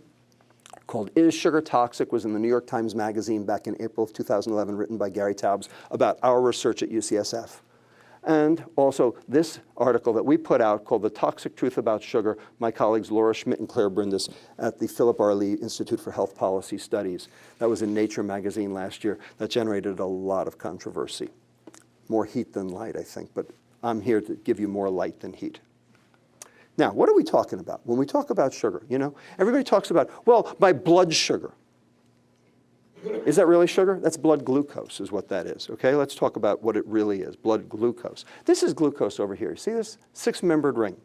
called Is Sugar Toxic, was in the New York Times Magazine back in April of 2011, written by Gary Taubes about our research at UCSF. And also this article that we put out called The Toxic Truth About Sugar, my colleagues Laura Schmidt and Claire Brindis at the Philip R. Lee Institute for Health Policy Studies. That was in Nature magazine last year. That generated a lot of controversy. More heat than light, I think, but I'm here to give you more light than heat. Now, what are we talking about? When we talk about sugar, everybody talks about, well, my blood sugar. Is that really sugar? That's blood glucose is what that is, okay? Let's talk about what it really is, blood glucose. This is glucose over here. You see this? 6-membered ring.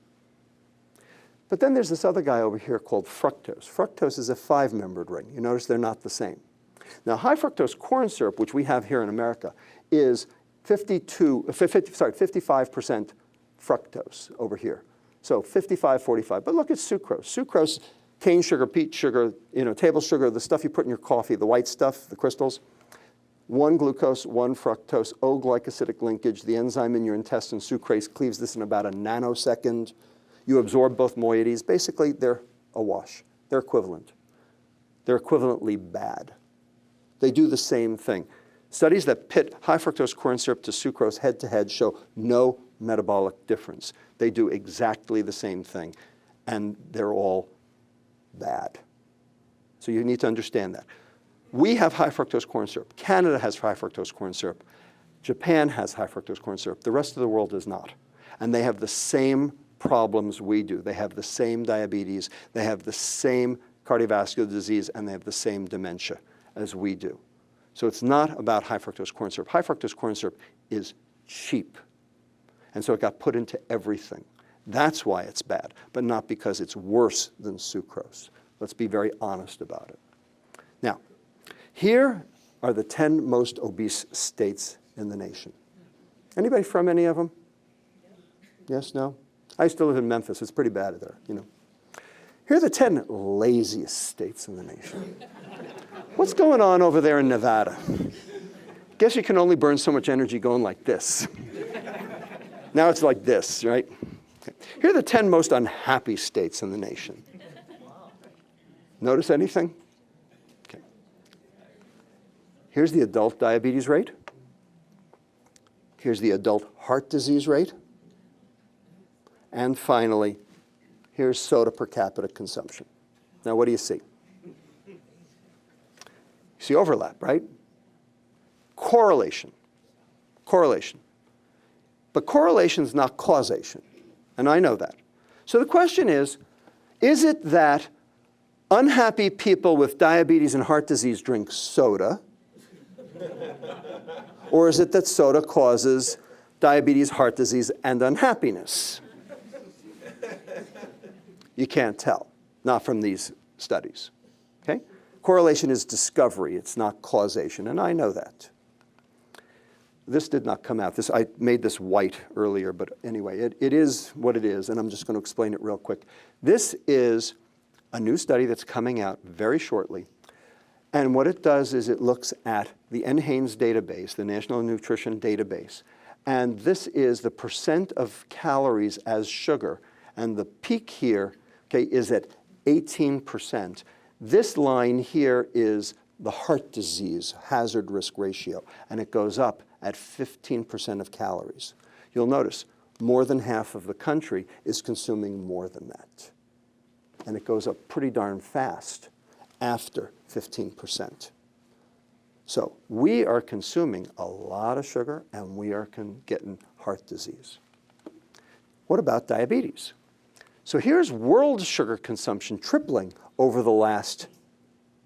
But then there's this other guy over here called fructose. Fructose is a 5-membered ring. You notice they're not the same. Now, high fructose corn syrup, which we have here in America, is 55% fructose over here. So 55, 45. But look at sucrose. Sucrose, cane sugar, peat sugar, table sugar, the stuff you put in your coffee, the white stuff, the crystals. 1 glucose, 1 fructose, O-glycosidic linkage. The enzyme in your intestine, sucrase, cleaves this in about a nanosecond. You absorb both moieties. Basically, they're a wash. They're equivalent. They're equivalently bad. They do the same thing. Studies that pit high fructose corn syrup to sucrose head-to-head show no metabolic difference. They do exactly the same thing, and they're all bad. So you need to understand that. We have high fructose corn syrup. Canada has high fructose corn syrup. Japan has high fructose corn syrup. The rest of the world does not. And they have the same problems we do. They have the same diabetes. They have the same cardiovascular disease, and they have the same dementia as we do. So it's not about high fructose corn syrup. High fructose corn syrup is cheap. And so it got put into everything. That's why it's bad, but not because it's worse than sucrose. Let's be very honest about it. Now, here are the 10 most obese states in the nation. Anybody from any of them? Yes, no? I used to live in Memphis. It's pretty bad there, Here are the 10 laziest states in the nation. What's going on over there in Nevada? Guess you can only burn so much energy going like this. Now it's like this, right? Okay. Here are the 10 most unhappy states in the nation. Notice anything? Okay. Here's the adult diabetes rate. Here's the adult heart disease rate. And finally, here's soda per capita consumption. Now, what do you see? You see overlap, right? Correlation. Correlation. But correlation is not causation, and I know that. So the question is it that unhappy people with diabetes and heart disease drink soda? Or is it that soda causes diabetes, heart disease, and unhappiness? You can't tell, not from these studies. Okay? Correlation is discovery, it's not causation, and I know that. This did not come out. I made this white earlier, but anyway, it is what it is, and I'm just going to explain it real quick. This is a new study that's coming out very shortly, and what it does is it looks at the NHANES database, the National Nutrition Database, and this is the percent of calories as sugar, and the peak here, okay, is at 18%. This line here is the heart disease hazard risk ratio, and it goes up at 15% of calories. You'll notice more than half of the country is consuming more than that. And it goes up pretty darn fast after 15%. So we are consuming a lot of sugar, and we are getting heart disease. What about diabetes? So here's world sugar consumption tripling over the last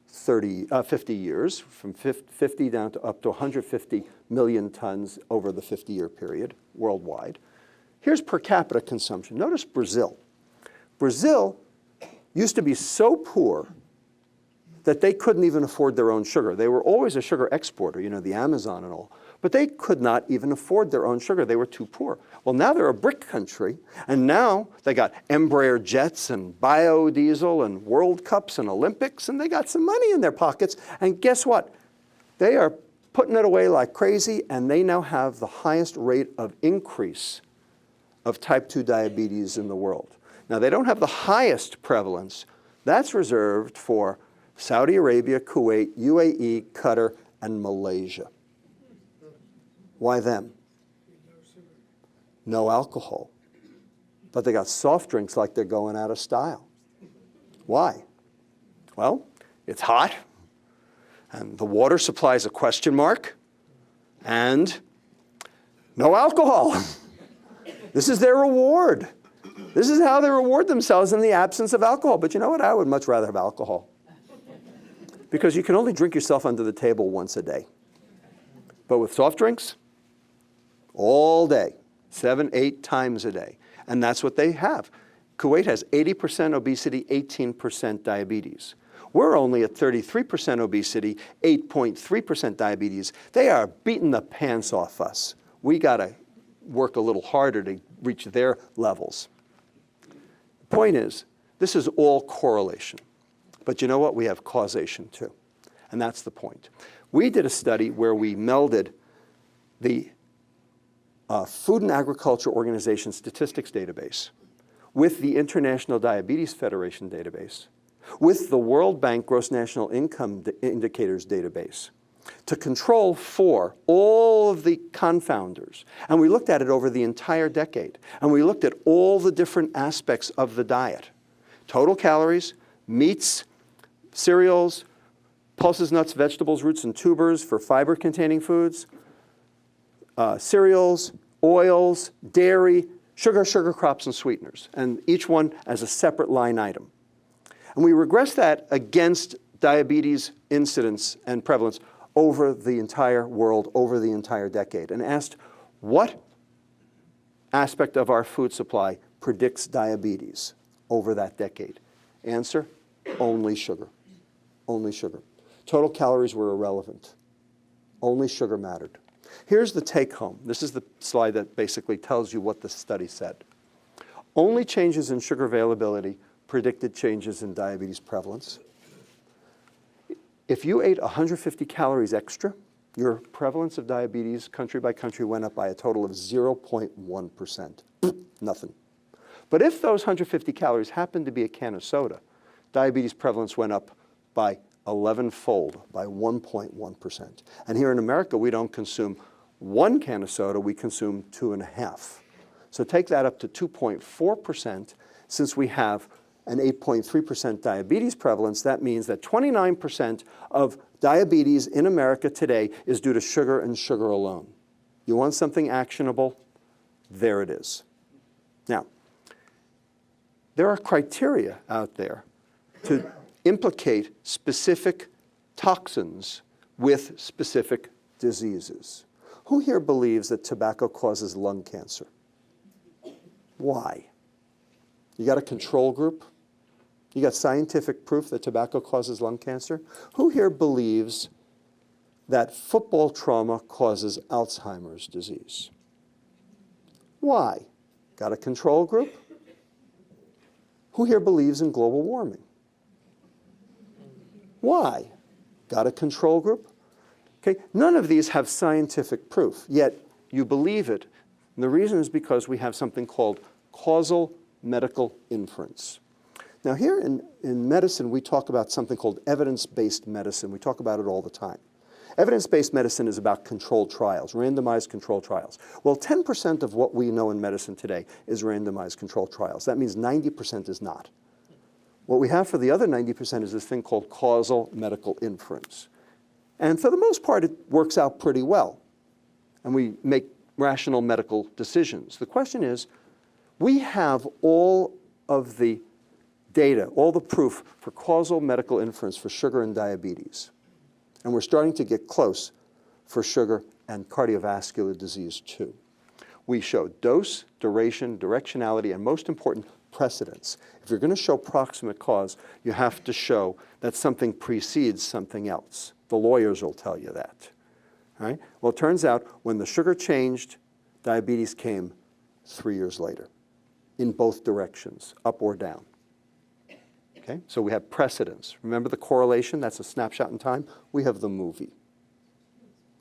50 years, from 50 down to up to 150 million tons over the 50-year period worldwide. Here's per capita consumption. Notice Brazil. Brazil used to be so poor that they couldn't even afford their own sugar. They were always a sugar exporter, you know, the Amazon and all. But they could not even afford their own sugar. They were too poor. Well, now they're a BRIC country, and now they got Embraer jets and biodiesel and World Cups and Olympics, and they got some money in their pockets. And guess what? They are putting it away like crazy, and they now have the highest rate of increase of type 2 diabetes in the world. Now, they don't have the highest prevalence. That's reserved for Saudi Arabia, Kuwait, UAE, Qatar, and Malaysia. Why them? No alcohol. But they got soft drinks like they're going out of style. Why? Well, it's hot, and the water supply is a question mark, and no alcohol. This is their reward. This is how they reward themselves in the absence of alcohol. But you know what? I would much rather have alcohol. Because you can only drink yourself under the table once a day. But with soft drinks, all day, 7, 8 times a day. And that's what they have. Kuwait has 80% obesity, 18% diabetes. We're only at 33% obesity, 8.3% diabetes. They are beating the pants off us. We got to work a little harder to reach their levels. The point is, this is all correlation. But you know what? We have causation too. And that's the point. We did a study where we melded the Food and Agriculture Organization statistics database with the International Diabetes Federation database, with the World Bank Gross National Income Indicators database, to control for all of the confounders. And we looked at it over the entire decade. And we looked at all the different aspects of the diet. Total calories, meats, cereals, pulses, nuts, vegetables, roots, and tubers for fiber-containing foods, cereals, oils, dairy, sugar crops, and sweeteners, and each one as a separate line item. And we regressed that against diabetes incidence and prevalence over the entire world, over the entire decade, and asked what aspect of our food supply predicts diabetes over that decade. Answer, only sugar. Only sugar. Total calories were irrelevant. Only sugar mattered. Here's the take home. This is the slide that basically tells you what the study said. Only changes in sugar availability predicted changes in diabetes prevalence. If you ate 150 calories extra, your prevalence of diabetes country by country went up by a total of 0.1%. Nothing. But if those 150 calories happened to be a can of soda, diabetes prevalence went up by 11-fold, by 1.1%. And here in America, we don't consume 1 can of soda, we consume 2.5. So take that up to 2.4%. Since we have an 8.3% diabetes prevalence, that means that 29% of diabetes in America today is due to sugar and sugar alone. You want something actionable? There it is. Now, there are criteria out there to implicate specific toxins with specific diseases. Who here believes that tobacco causes lung cancer? Why? You got a control group? You got scientific proof that tobacco causes lung cancer? Who here believes that football trauma causes Alzheimer's disease? Why? Got a control group? Who here believes in global warming? Why? Got a control group? Okay, none of these have scientific proof, yet you believe it. And the reason is because we have something called causal medical inference. Now here in medicine, we talk about something called evidence-based medicine. We talk about it all the time. Evidence-based medicine is about controlled trials, randomized controlled trials. Well, 10% of what we know in medicine today is randomized controlled trials. That means 90% is not. What we have for the other 90% is this thing called causal medical inference. And for the most part, it works out pretty well. And we make rational medical decisions. The question is, we have all of the data, all the proof for causal medical inference for sugar and diabetes. And we're starting to get close for sugar and cardiovascular disease too. We show dose, duration, directionality, and most important, precedence. If you're going to show proximate cause, you have to show that something precedes something else. The lawyers will tell you that. All right? Well, it turns out when the sugar changed, diabetes came 3 years later in both directions, up or down. Okay? So we have precedence. Remember the correlation? That's a snapshot in time. We have the movie.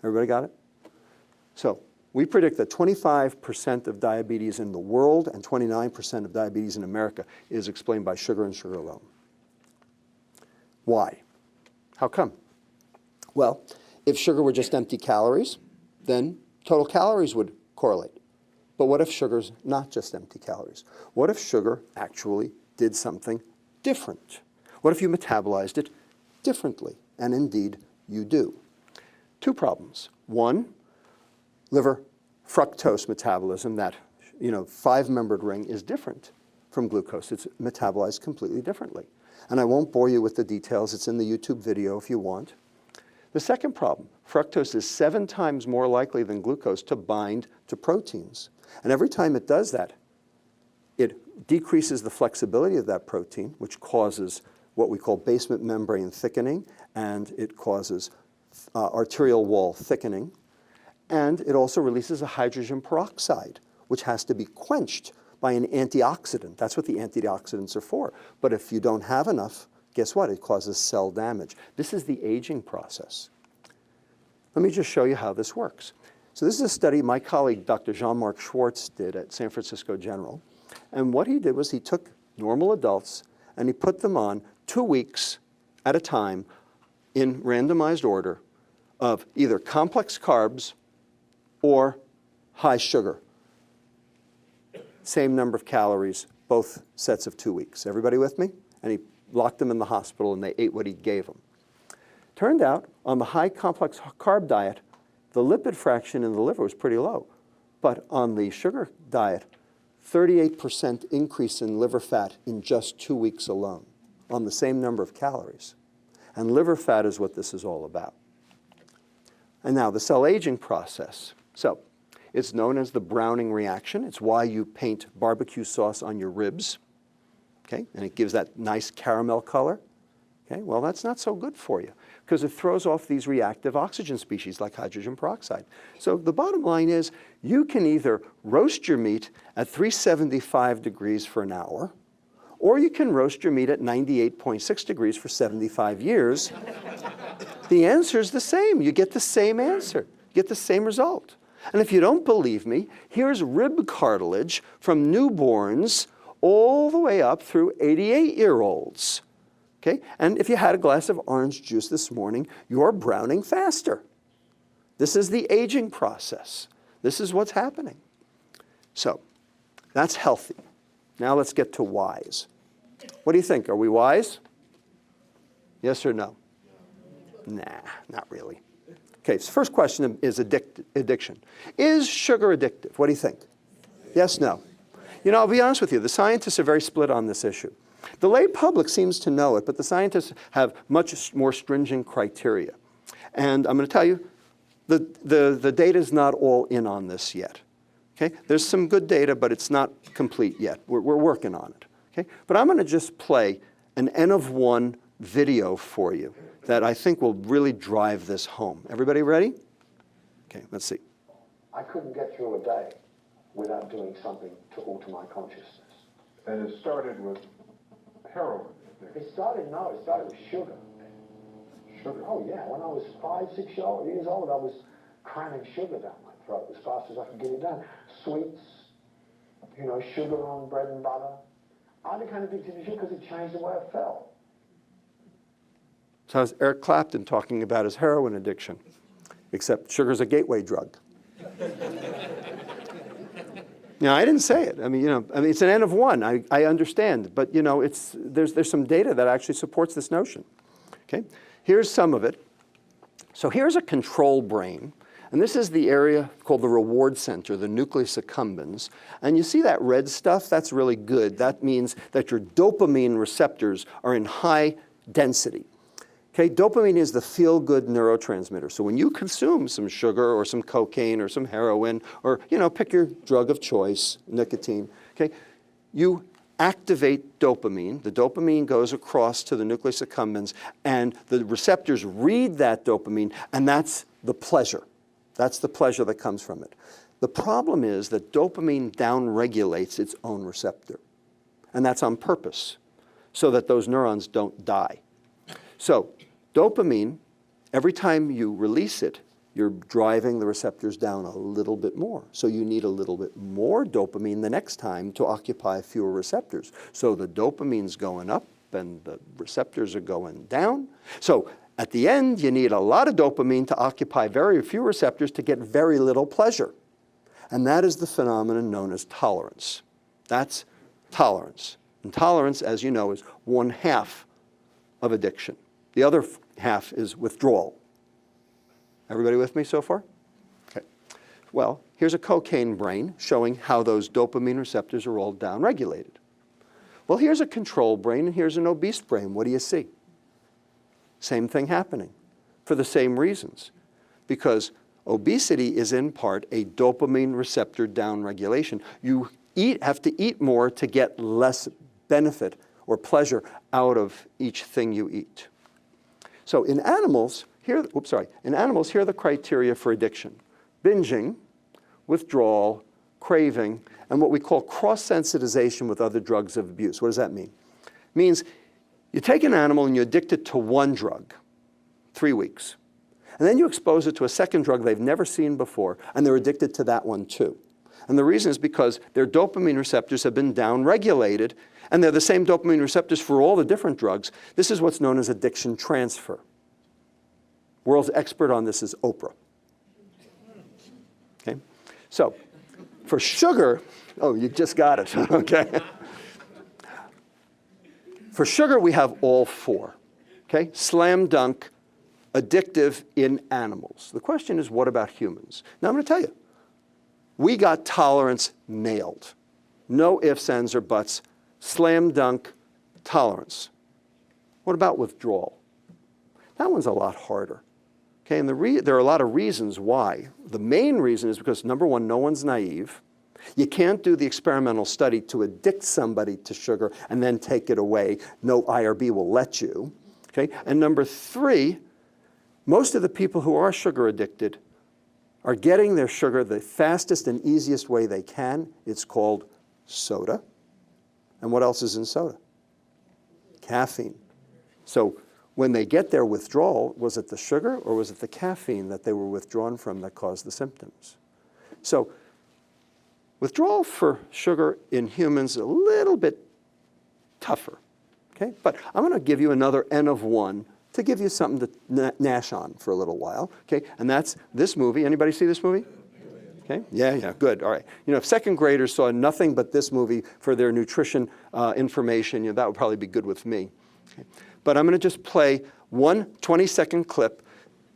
Everybody got it? So we predict that 25% of diabetes in the world and 29% of diabetes in America is explained by sugar and sugar alone. Why? How come? Well, if sugar were just empty calories, then total calories would correlate. But what if sugar's not just empty calories? What if sugar actually did something different? What if you metabolized it differently? And indeed, you do. 2 problems. 1, liver fructose metabolism, that 5-membered ring, is different from glucose. It's metabolized completely differently. And I won't bore you with the details. It's in the YouTube video if you want. The second problem, fructose is 7 times more likely than glucose to bind to proteins. And every time it does that, it decreases the flexibility of that protein, which causes what we call basement membrane thickening, and it causes arterial wall thickening. And it also releases a hydrogen peroxide, which has to be quenched by an antioxidant. That's what the antioxidants are for. But if you don't have enough, guess what? It causes cell damage. This is the aging process. Let me just show you how this works. So this is a study my colleague, Dr. Jean-Marc Schwartz, did at San Francisco General. And what he did was he took normal adults and he put them on 2 weeks at a time in randomized order of either complex carbs or high sugar. Same number of calories, both sets of 2 weeks. Everybody with me? And he locked them in the hospital and they ate what he gave them. Turned out, on the high complex carb diet, the lipid fraction in the liver was pretty low. But on the sugar diet, 38% increase in liver fat in just 2 weeks alone on the same number of calories. And liver fat is what this is all about. And now the cell aging process. So it's known as the Browning reaction. It's why you paint barbecue sauce on your ribs. Okay? And it gives that nice caramel color. Okay? Well, that's not so good for you because it throws off these reactive oxygen species like hydrogen peroxide. So the bottom line is you can either roast your meat at 375 degrees for an hour, or you can roast your meat at 98.6 degrees for 75 years. The answer is the same. You get the same answer. You get the same result. And if you don't believe me, here's rib cartilage from newborns all the way up through 88-year-olds. Okay? And if you had a glass of orange juice this morning, you're browning faster. This is the aging process. This is what's happening. So that's healthy. Now let's get to wise. What do you think? Are we wise? Yes or no? Nah, not really. Okay, so first question is addiction. Is sugar addictive? What do you think? Yes, no? You know, I'll be honest with you, the scientists are very split on this issue. The lay public seems to know it, but the scientists have much more stringent criteria. And I'm going to tell you, the data is not all in on this yet. Okay? There's some good data, but it's not complete yet. We're working on it. Okay? But I'm going to just play an N of 1 video for you that I think will really drive this home. Everybody ready? Okay, let's see. I couldn't get through a day without doing something to alter my consciousness. And it started with heroin. It started with sugar. Sugar. Oh yeah, when I was 5, 6 years old, I was cramming sugar down my throat as fast as I could get it down. Sweets, you know, sugar on bread and butter. I became addicted to sugar because it changed the way I felt. So that's Eric Clapton talking about his heroin addiction, except sugar's a gateway drug. Now, I didn't say it. I mean, it's an N of 1. I understand, but there's some data that actually supports this notion. Okay, here's some of it. So here's a control brain, and this is the area called the reward center, the nucleus accumbens. And you see that red stuff? That's really good. That means that your dopamine receptors are in high density. Okay, dopamine is the feel-good neurotransmitter. So when you consume some sugar or some cocaine or some heroin or, pick your drug of choice, nicotine, okay, you activate dopamine. The dopamine goes across to the nucleus accumbens, and the receptors read that dopamine, and that's the pleasure. That's the pleasure that comes from it. The problem is that dopamine downregulates its own receptor, and that's on purpose, so that those neurons don't die. So dopamine, every time you release it, you're driving the receptors down a little bit more. So you need a little bit more dopamine the next time to occupy fewer receptors. So the dopamine's going up and the receptors are going down. So at the end, you need a lot of dopamine to occupy very few receptors to get very little pleasure. And that is the phenomenon known as tolerance. That's tolerance. And tolerance, as you know, is 1/2 of addiction. The other half is withdrawal. Everybody with me so far? Okay. Well, here's a cocaine brain showing how those dopamine receptors are all downregulated. Well, here's a control brain and here's an obese brain. What do you see? Same thing happening for the same reasons. Because obesity is in part a dopamine receptor downregulation. You have to eat more to get less benefit or pleasure out of each thing you eat. So in animals, here are the criteria for addiction: binging, withdrawal, craving, and what we call cross-sensitization with other drugs of abuse. What does that mean? It means you take an animal and you addict it to one drug, 3 weeks. And then you expose it to a second drug they've never seen before, and they're addicted to that one too. And the reason is because their dopamine receptors have been downregulated, and they're the same dopamine receptors for all the different drugs. This is what's known as addiction transfer. World's expert on this is Oprah. Okay? So, for sugar, oh, you just got it, okay? For sugar, we have all 4, okay? Slam dunk, addictive in animals. The question is, what about humans? Now, I'm going to tell you, we got tolerance nailed. No ifs, ands, or buts. Slam dunk tolerance. What about withdrawal? That one's a lot harder. Okay, and there are a lot of reasons why. The main reason is because, number one, no one's naive. You can't do the experimental study to addict somebody to sugar and then take it away. No IRB will let you. Okay, and number 3, most of the people who are sugar addicted are getting their sugar the fastest and easiest way they can. It's called soda. And what else is in soda? Caffeine. So when they get their withdrawal, was it the sugar or was it the caffeine that they were withdrawn from that caused the symptoms? So withdrawal for sugar in humans is a little bit tougher. Okay? But I'm going to give you another N of 1 to give you something to gnash on for a little while. Okay? And that's this movie. Anybody see this movie? Okay? Yeah, good. All right. You know, if second graders saw nothing but this movie for their nutrition information, that would probably be good with me. Okay? But I'm going to just play one 20-second clip.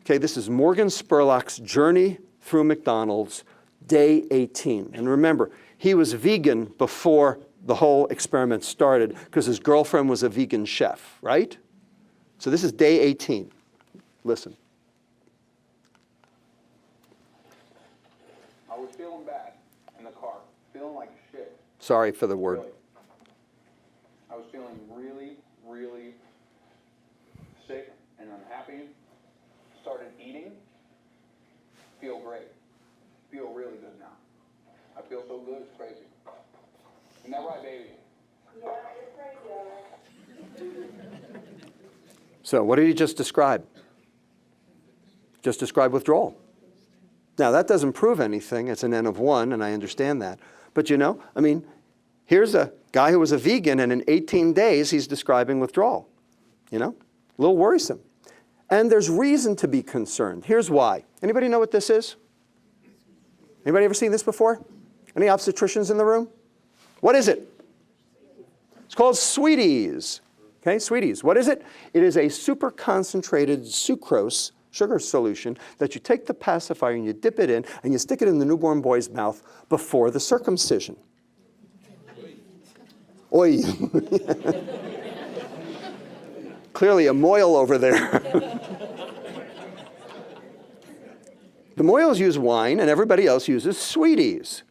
Okay, this is Morgan Spurlock's journey through McDonald's, day 18. And remember, he was vegan before the whole experiment started because his girlfriend was a vegan chef, right? So this is day 18. Listen. I was feeling bad in the car, feeling like shit. Sorry for the word. Really. I was feeling really, really sick and unhappy. Started eating. Feel great. Feel really good now. I feel so good, it's crazy. Isn't that right, baby? Yeah, it's crazy. So what did he just describe? Just describe withdrawal. Now, that doesn't prove anything. It's an N of 1, and I understand that. But I mean, here's a guy who was a vegan, and in 18 days, he's describing withdrawal. A little worrisome. And there's reason to be concerned. Here's why. Anybody know what this is? Anybody ever seen this before? Any obstetricians in the room? What is it? It's called Sweeties. Okay, Sweeties. What is it? It is a super concentrated sucrose, sugar solution, that you take the pacifier and you dip it in and you stick it in the newborn boy's mouth before the circumcision. Oy. Clearly a moil over there. The moils use wine and everybody else uses Sweeties.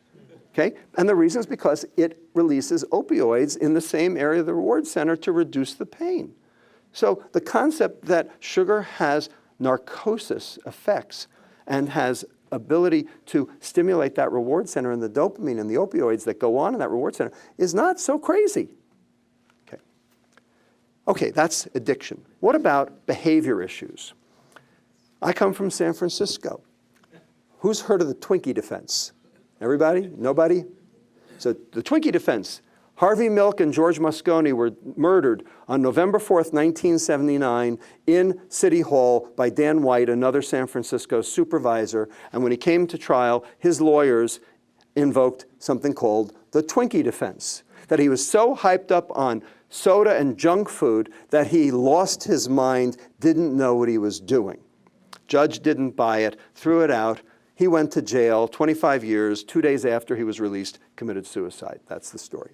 Okay? And the reason is because it releases opioids in the same area of the reward center to reduce the pain. So the concept that sugar has narcosis effects and has ability to stimulate that reward center and the dopamine and the opioids that go on in that reward center is not so crazy. Okay, that's addiction. What about behavior issues? I come from San Francisco. Who's heard of the Twinkie defense? Everybody? Nobody? So the Twinkie defense. Harvey Milk and George Moscone were murdered on November 4th, 1979 in City Hall by Dan White, another San Francisco supervisor. And when he came to trial, his lawyers invoked something called the Twinkie defense, that he was so hyped up on soda and junk food that he lost his mind, didn't know what he was doing. Judge didn't buy it, threw it out. He went to jail, 25 years. 2 days after he was released, committed suicide. That's the story.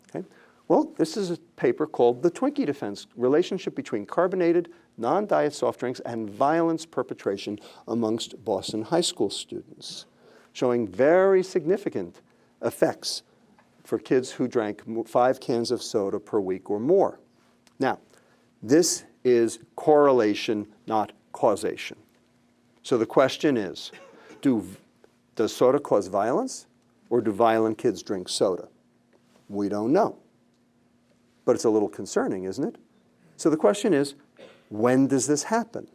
Okay? Well, this is a paper called The Twinkie Defense, Relationship Between Carbonated, Non-Diet Soft Drinks and Violence Perpetration Amongst Boston High School Students, showing very significant effects for kids who drank 5 cans of soda per week or more. Now, this is correlation, not causation. So the question is, does soda cause violence, or do violent kids drink soda? We don't know. But it's a little concerning, isn't it? So the question is, when does this happen?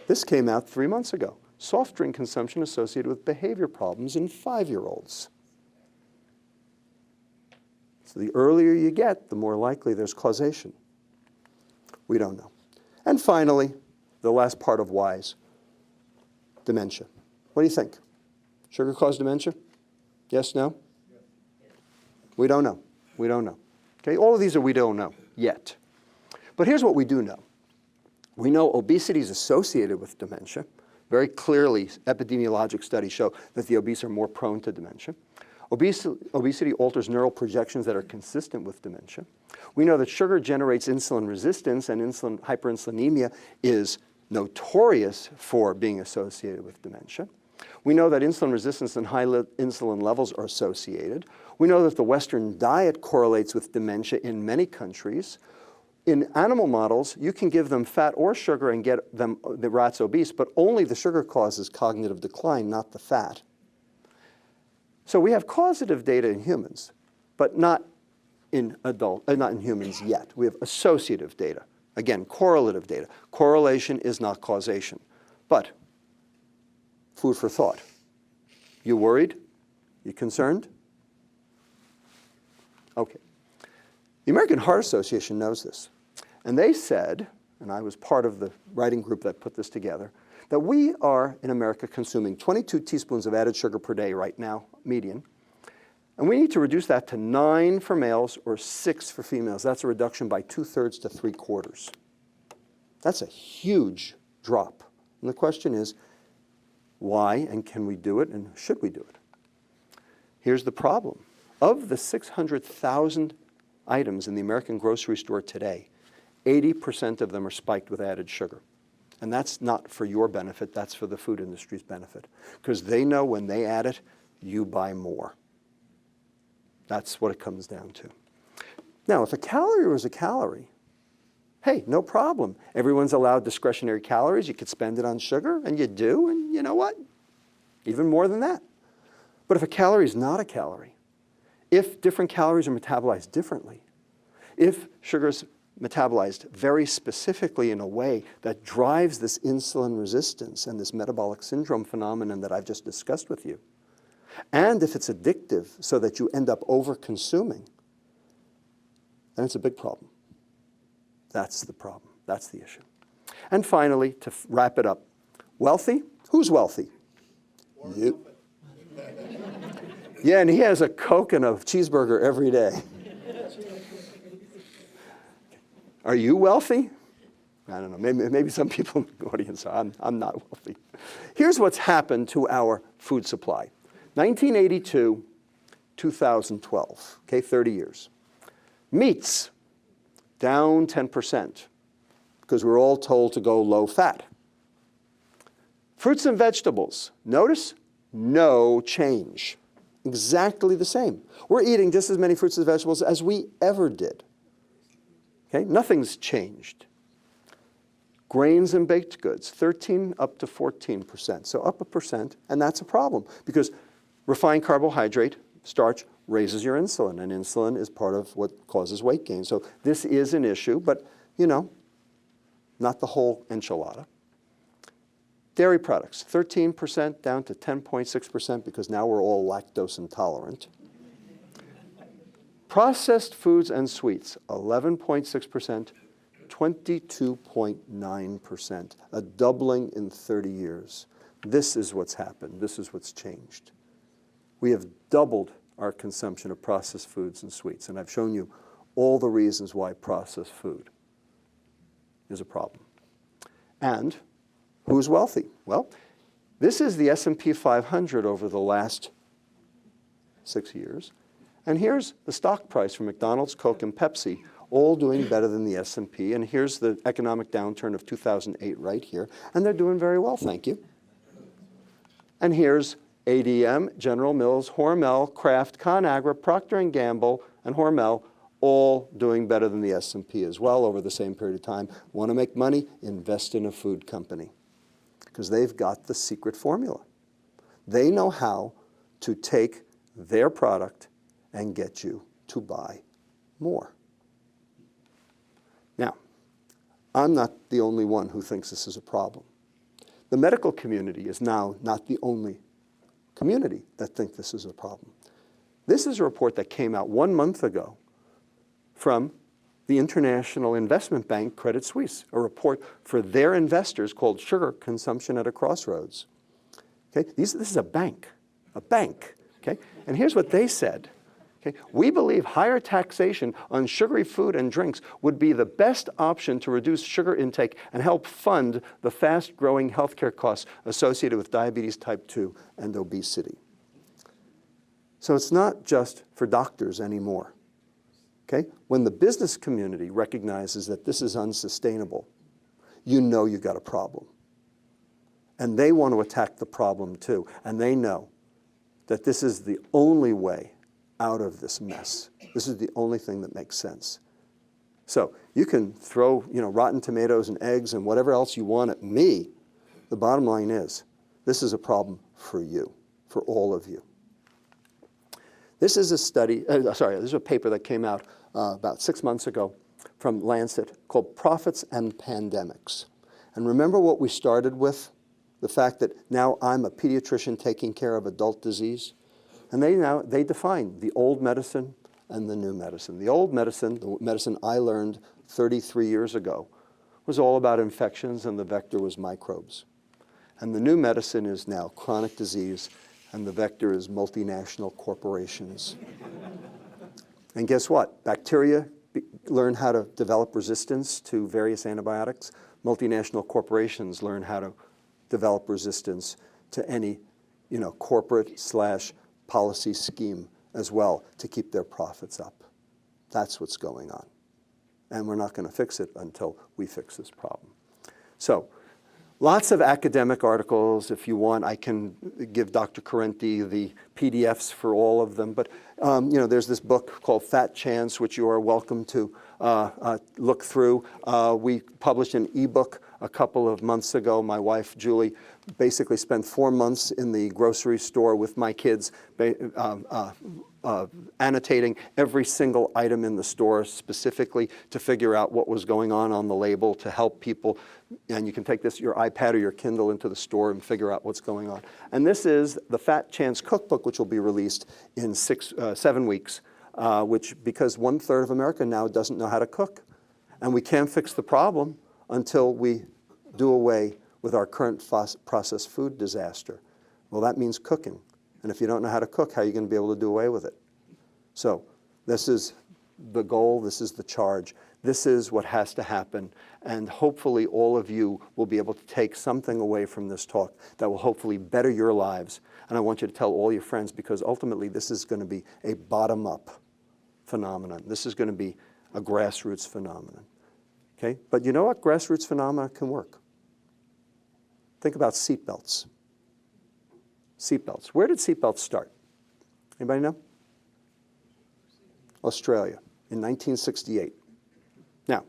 This came out 3 months ago. Soft drink consumption associated with behavior problems in 5-year-olds. So the earlier you get, the more likely there's causation. We don't know. And finally, the last part of whys, dementia. What do you think? Sugar cause dementia? Yes, no? We don't know. We don't know. Okay, all of these are we don't know yet. But here's what we do know. We know obesity is associated with dementia. Very clearly, epidemiologic studies show that the obese are more prone to dementia. Obesity alters neural projections that are consistent with dementia. We know that sugar generates insulin resistance, and hyperinsulinemia is notorious for being associated with dementia. We know that insulin resistance and high insulin levels are associated. We know that the Western diet correlates with dementia in many countries. In animal models, you can give them fat or sugar and get the rats obese, but only the sugar causes cognitive decline, not the fat. So we have causative data in humans, but not in humans yet. We have associative data. Again, correlative data. Correlation is not causation. But food for thought. You worried? You concerned? Okay. The American Heart Association knows this. And they said, and I was part of the writing group that put this together, that we are in America consuming 22 teaspoons of added sugar per day right now, median. And we need to reduce that to 9 for males or 6 for females. That's a reduction by 2/3 to 3/4. That's a huge drop. And the question is, why and can we do it and should we do it? Here's the problem. Of the 600,000 items in the American grocery store today, 80% of them are spiked with added sugar. And that's not for your benefit, that's for the food industry's benefit. Because they know when they add it, you buy more. That's what it comes down to. Now, if a calorie was a calorie, hey, no problem. Everyone's allowed discretionary calories. You could spend it on sugar, and you do, and you know what? Even more than that. But if a calorie is not a calorie, if different calories are metabolized differently, if sugar is metabolized very specifically in a way that drives this insulin resistance and this metabolic syndrome phenomenon that I've just discussed with you, and if it's addictive so that you end up over-consuming, then it's a big problem. That's the problem. That's the issue. And finally, to wrap it up, wealthy? Who's wealthy? You. Yeah, and he has a Coke and a cheeseburger every day. Are you wealthy? I don't know. Maybe some people in the audience are. I'm not wealthy. Here's what's happened to our food supply. 1982, 2012, okay, 30 years. Meats, down 10%, because we're all told to go low fat. Fruits and vegetables, notice, no change. Exactly the same. We're eating just as many fruits and vegetables as we ever did. Okay, nothing's changed. Grains and baked goods, 13 up to 14%. So up 1%, and that's a problem because refined carbohydrate, starch, raises your insulin, and insulin is part of what causes weight gain. So this is an issue, but, you know, not the whole enchilada. Dairy products, 13% down to 10.6% because now we're all lactose intolerant. Processed foods and sweets, 11.6%, 22.9%, a doubling in 30 years. This is what's happened. This is what's changed. We have doubled our consumption of processed foods and sweets, and I've shown you all the reasons why processed food is a problem. And who's wealthy? Well, this is the S&P 500 over the last 6 years. And here's the stock price for McDonald's, Coke, and Pepsi, all doing better than the S&P. And here's the economic downturn of 2008 right here. And they're doing very well, thank you. And here's ADM, General Mills, Hormel, Kraft, ConAgra, Procter & Gamble, and Hormel, all doing better than the S&P as well over the same period of time. Want to make money? Invest in a food company because they've got the secret formula. They know how to take their product and get you to buy more. Now, I'm not the only one who thinks this is a problem. The medical community is now not the only community that think this is a problem. This is a report that came out 1 month ago from the International Investment Bank, Credit Suisse, a report for their investors called Sugar Consumption at a Crossroads. Okay? This is a bank, okay? And here's what they said. Okay? We believe higher taxation on sugary food and drinks would be the best option to reduce sugar intake and help fund the fast-growing healthcare costs associated with diabetes type 2 and obesity. So it's not just for doctors anymore. Okay? When the business community recognizes that this is unsustainable, you know you've got a problem. And they want to attack the problem too. And they know that this is the only way out of this mess. This is the only thing that makes sense. So you can throw, rotten tomatoes and eggs and whatever else you want at me. The bottom line is, this is a problem for you, for all of you. This is a study, this is a paper that came out about 6 months ago from Lancet called Profits and Pandemics. And remember what we started with? The fact that now I'm a pediatrician taking care of adult disease? And they define the old medicine and the new medicine. The old medicine, the medicine I learned 33 years ago, was all about infections, and the vector was microbes. And the new medicine is now chronic disease, and the vector is multinational corporations. And guess what? Bacteria learn how to develop resistance to various antibiotics. Multinational corporations learn how to develop resistance to any, corporate/policy scheme as well to keep their profits up. That's what's going on. And we're not going to fix it until we fix this problem. So, lots of academic articles. If you want, I can give Dr. Carenti the PDFs for all of them. But there's this book called Fat Chance, which you are welcome to look through. We published an ebook a couple of months ago. My wife, Julie, basically spent 4 months in the grocery store with my kids, annotating every single item in the store specifically to figure out what was going on the label to help people. And you can take your iPad or your Kindle into the store and figure out what's going on. And this is the Fat Chance Cookbook, which will be released in 7 weeks, because 1/3 of America now doesn't know how to cook. And we can't fix the problem until we do away with our current processed food disaster. Well, that means cooking. And if you don't know how to cook, how are you going to be able to do away with it? So this is the goal. This is the charge. This is what has to happen. And hopefully all of you will be able to take something away from this talk that will hopefully better your lives. And I want you to tell all your friends, because ultimately this is going to be a bottom-up phenomenon. This is going to be a grassroots phenomenon. Okay? But you know what? Grassroots phenomena can work. Think about seatbelts. Seatbelts. Where did seatbelts start? Anybody know? Australia in 1968. Now,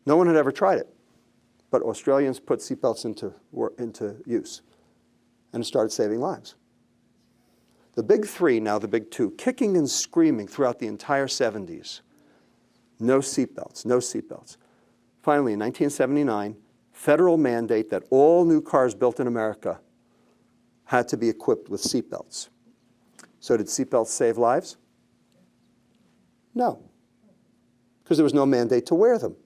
no one had ever tried it, but Australians put seatbelts into use, and it started saving lives. The big three, now the big two, kicking and screaming throughout the entire 70s. No seatbelts, no seatbelts. Finally, in 1979, federal mandate that all new cars built in America had to be equipped with seatbelts. So did seatbelts save lives? No, because there was no mandate to wear them.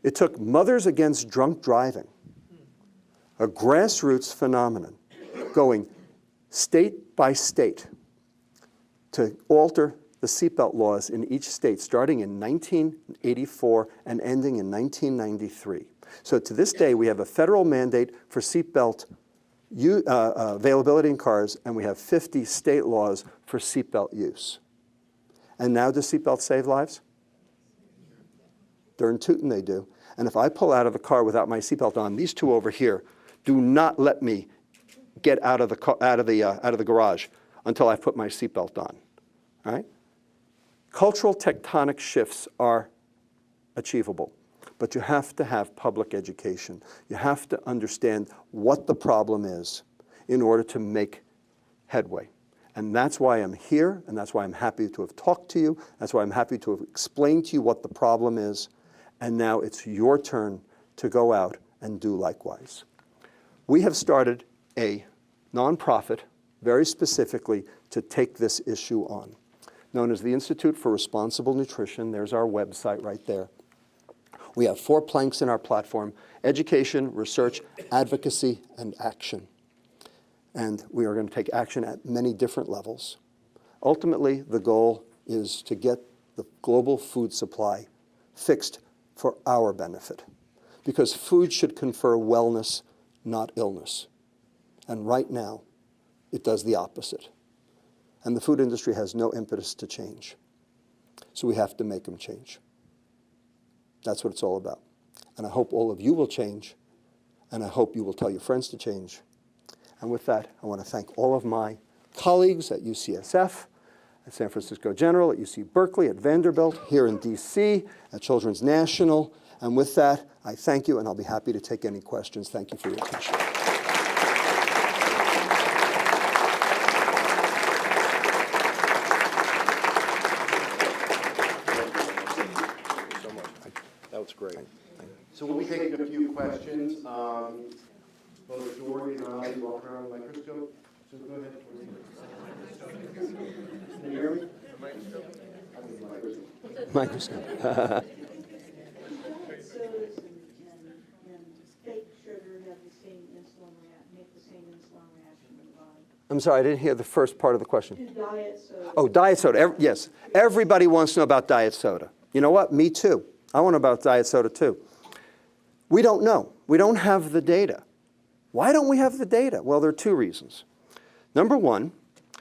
It took Mothers Against Drunk Driving, a grassroots phenomenon, going state by state to alter the seatbelt laws in each state, starting in 1984 and ending in 1993. So to this day, we have a federal mandate for seatbelt availability in cars, and we have 50 state laws for seatbelt use. And now, do seatbelts save lives? Darn tootin' they do. And if I pull out of the car without my seatbelt on, these two over here do not let me get out of the garage until I've put my seatbelt on. All right? Cultural tectonic shifts are achievable, but you have to have public education. You have to understand what the problem is in order to make headway. And that's why I'm here, and that's why I'm happy to have talked to you. That's why I'm happy to have explained to you what the problem is. And now it's your turn to go out and do likewise. We have started a nonprofit very specifically to take this issue on, known as the Institute for Responsible Nutrition. There's our website right there. We have 4 planks in our platform: education, research, advocacy, and action. And we are going to take action at many different levels. Ultimately, the goal is to get the global food supply fixed for our benefit, because food should confer wellness, not illness. And right now, it does the opposite. And the food industry has no impetus to change. So we have to make them change. That's what it's all about. And I hope all of you will change, and I hope you will tell your friends to change. And with that, I want to thank all of my colleagues at UCSF, at San Francisco General, at UC Berkeley, at Vanderbilt, here in DC, at Children's National. And with that, I thank you, and I'll be happy to take any questions. Thank you for your attention. That was great. So we'll be taking a few questions. Both Jordan and I walk around with the microscope. So go ahead. Can you hear me? Microscope. Sodas and fake sugar have the same insulin make the same insulin reaction in the body. I'm sorry, I didn't hear the first part of the question. Do diet sodas. Oh, diet soda. Yes, everybody wants to know about diet soda. You know what? Me too. I want to know about diet soda too. We don't know. We don't have the data. Why don't we have the data? Well, there are two reasons. Number one,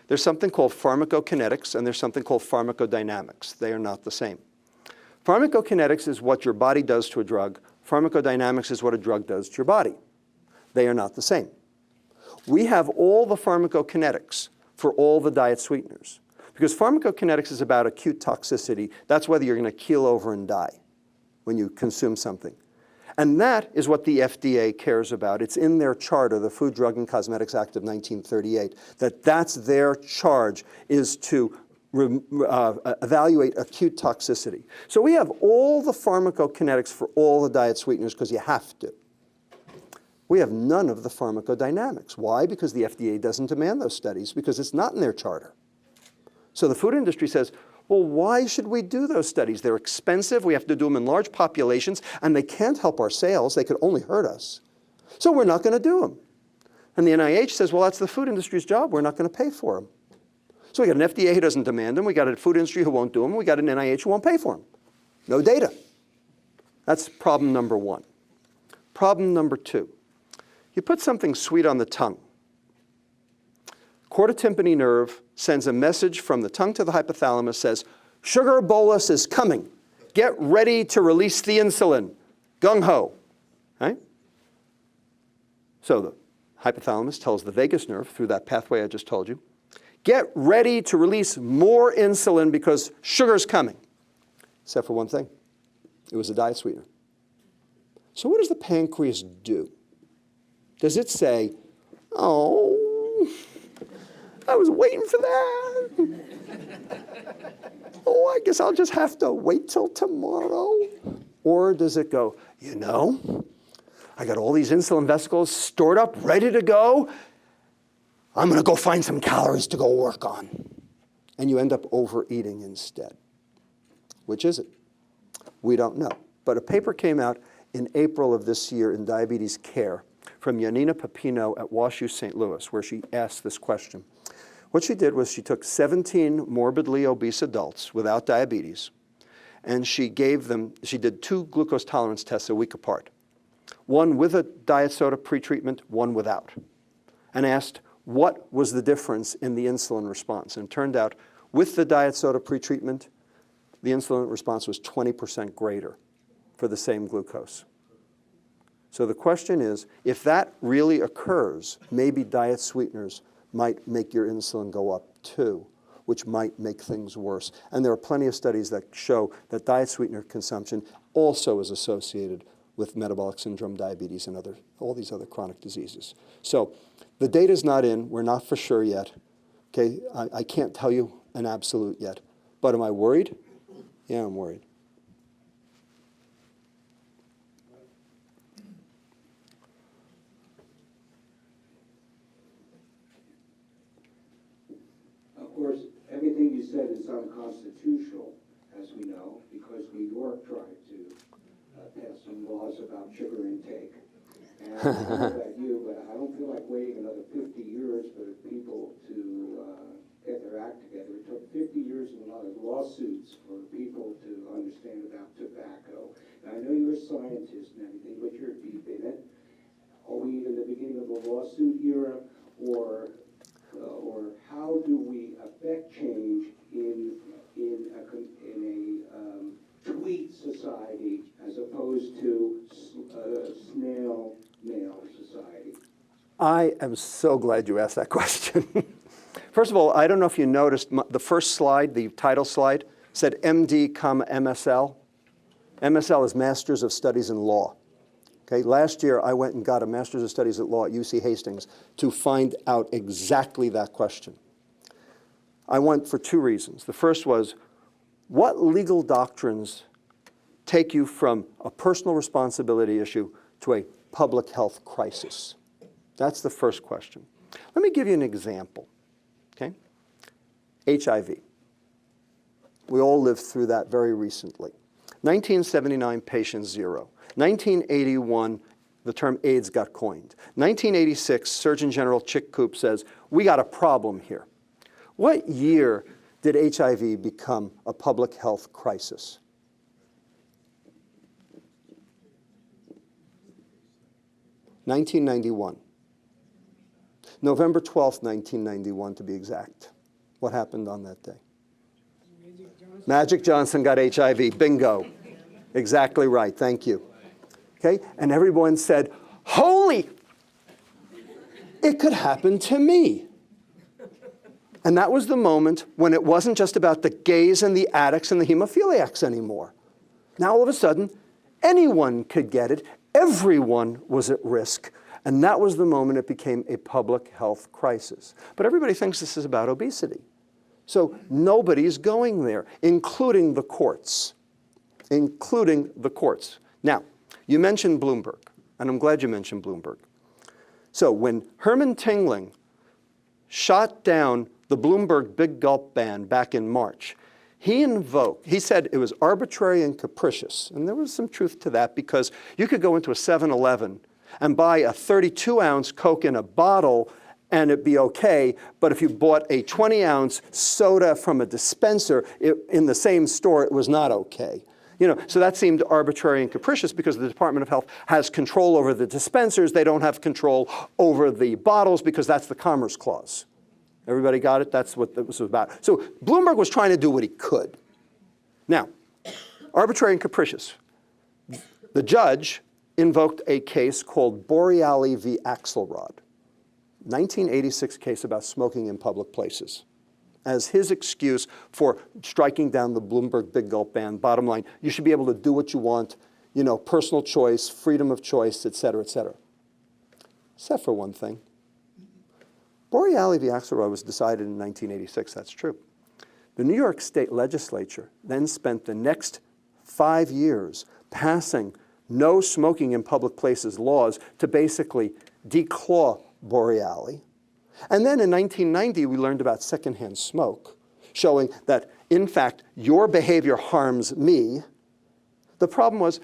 there's something called pharmacokinetics and there's something called pharmacodynamics. They are not the same. Pharmacokinetics is what your body does to a drug. Pharmacodynamics is what a drug does to your body. They are not the same. We have all the pharmacokinetics for all the diet sweeteners because pharmacokinetics is about acute toxicity. That's whether you're going to keel over and die when you consume something. And that is what the FDA cares about. It's in their charter, the Food, Drug, and Cosmetics Act of 1938, that's their charge is to evaluate acute toxicity. So we have all the pharmacokinetics for all the diet sweeteners because you have to. We have none of the pharmacodynamics. Why? Because the FDA doesn't demand those studies because it's not in their charter. So the food industry says, well, why should we do those studies? They're expensive, we have to do them in large populations, and they can't help our sales, they could only hurt us. So we're not going to do them. And the NIH says, well, that's the food industry's job, we're not going to pay for them. So we got an FDA who doesn't demand them, we got a food industry who won't do them, we got an NIH who won't pay for them. No data. That's problem number one. Problem number two, you put something sweet on the tongue. Corticotympany nerve sends a message from the tongue to the hypothalamus, says, sugar bolus is coming. Get ready to release the insulin. Gung-ho. Right? So the hypothalamus tells the vagus nerve through that pathway I just told you, get ready to release more insulin because sugar's coming. Except for one thing. It was a diet sweetener. So what does the pancreas do? Does it say, oh, I was waiting for that. Oh, I guess I'll just have to wait till tomorrow. Or does it go, you know, I got all these insulin vesicles stored up, ready to go. I'm going to go find some calories to go work on. And you end up overeating instead. Which is it? We don't know. But a paper came out in April of this year in Diabetes Care from Janina Pepino at WashU St. Louis, where she asked this question. What she did was she took 17 morbidly obese adults without diabetes, and she did 2 glucose tolerance tests a week apart. One with a diet soda pretreatment, one without. And asked, what was the difference in the insulin response? And it turned out, with the diet soda pretreatment, the insulin response was 20% greater for the same glucose. So the question is, if that really occurs, maybe diet sweeteners might make your insulin go up too, which might make things worse. And there are plenty of studies that show that diet sweetener consumption also is associated with metabolic syndrome, diabetes, and all these other chronic diseases. So the data's not in, we're not for sure yet. Okay, I can't tell you an absolute yet. But am I worried? Yeah, I'm worried. Of course, everything you said is unconstitutional, as we know, because New York tried to pass some laws about sugar intake. And I don't know about you, but I don't feel like waiting another 50 years for people to get their act together. It took 50 years and a lot of lawsuits for people to understand about tobacco. And I know you're a scientist and everything, but you're deep in it. Are we in the beginning of the lawsuit era, or how do we affect change in a tweet society as opposed to snail mail society? I am so glad you asked that question. First of all, I don't know if you noticed, the first slide, the title slide, said MD, MSL. MSL is Masters of Studies in Law. Okay, last year I went and got a Master's of Studies at Law at UC Hastings to find out exactly that question. I went for 2 reasons. The first was, what legal doctrines take you from a personal responsibility issue to a public health crisis? That's the first question. Let me give you an example. Okay? HIV. We all lived through that very recently. 1979, patient zero. 1981, the term AIDS got coined. 1986, Surgeon General Chick Coop says, we got a problem here. What year did HIV become a public health crisis? (1991). November 12th, 1991, to be exact. What happened on that day? Magic Johnson got HIV. Bingo. Exactly right. Thank you. Okay? And everyone said, holy, it could happen to me. And that was the moment when it wasn't just about the gays and the addicts and the hemophiliacs anymore. Now all of a sudden, anyone could get it. Everyone was at risk. And that was the moment it became a public health crisis. But everybody thinks this is about obesity. So nobody's going there, including the courts. Including the courts. Now, you mentioned Bloomberg, and I'm glad you mentioned Bloomberg. So when Herman Tingling shot down the Bloomberg Big Gulp ban back in March, he said it was arbitrary and capricious. And there was some truth to that, because you could go into a 7-Eleven and buy a 32-ounce Coke in a bottle and it'd be okay, but if you bought a 20-ounce soda from a dispenser in the same store, it was not okay. So that seemed arbitrary and capricious because the Department of Health has control over the dispensers. They don't have control over the bottles because that's the Commerce Clause. Everybody got it? That's what it was about. So Bloomberg was trying to do what he could. Now, arbitrary and capricious. The judge invoked a case called Boreali v. Axelrod, 1986 case about smoking in public places, as his excuse for striking down the Bloomberg Big Gulp ban. Bottom line, you should be able to do what you want, personal choice, freedom of choice, et cetera, et cetera. Except for one thing. Boreali v. Axelrod was decided in 1986, that's true. The New York State legislature then spent the next 5 years passing no smoking in public places laws to basically declaw Boreali. And then in 1990, we learned about secondhand smoke, showing that, in fact, your behavior harms me. The problem was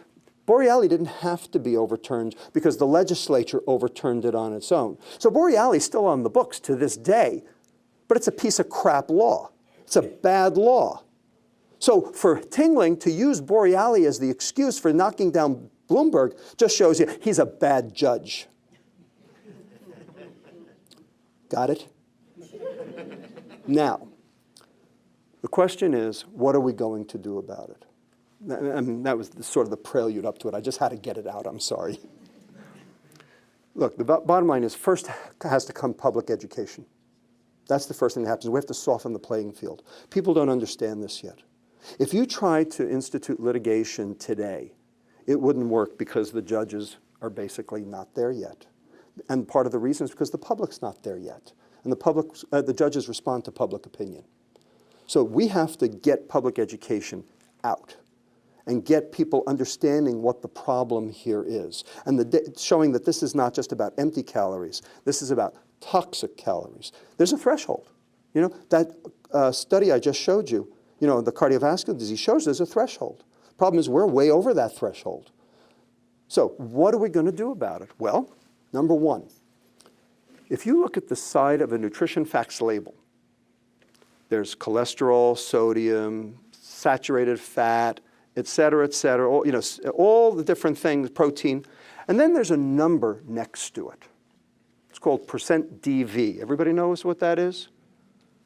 Boreali didn't have to be overturned because the legislature overturned it on its own. So Boreali is still on the books to this day, but it's a piece of crap law. It's a bad law. So for Tingling to use Boreali as the excuse for knocking down Bloomberg just shows you he's a bad judge. Got it? Now, the question is, what are we going to do about it? I mean, that was sort of the prelude up to it. I just had to get it out. I'm sorry. Look, the bottom line is first has to come public education. That's the first thing that happens. We have to soften the playing field. People don't understand this yet. If you try to institute litigation today, it wouldn't work because the judges are basically not there yet. And part of the reason is because the public's not there yet. And the judges respond to public opinion. So we have to get public education out and get people understanding what the problem here is. And showing that this is not just about empty calories. This is about toxic calories. There's a threshold. That study I just showed you, the cardiovascular disease shows there's a threshold. Problem is we're way over that threshold. So what are we going to do about it? Well, number one, if you look at the side of a nutrition facts label, there's cholesterol, sodium, saturated fat, et cetera, all the different things, protein. And then there's a number next to it. It's called percent DV. Everybody knows what that is?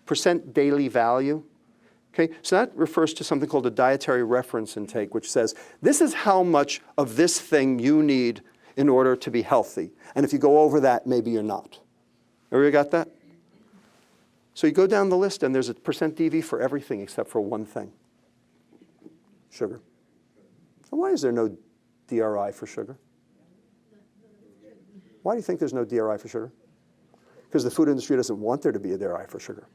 Percent daily value. Okay, so that refers to something called a dietary reference intake, which says, this is how much of this thing you need in order to be healthy. And if you go over that, maybe you're not. Everybody got that? So you go down the list, and there's a percent DV for everything except for one thing. Sugar. So why is there no DRI for sugar? Why do you think there's no DRI for sugar? Because the food industry doesn't want there to be a DRI for sugar.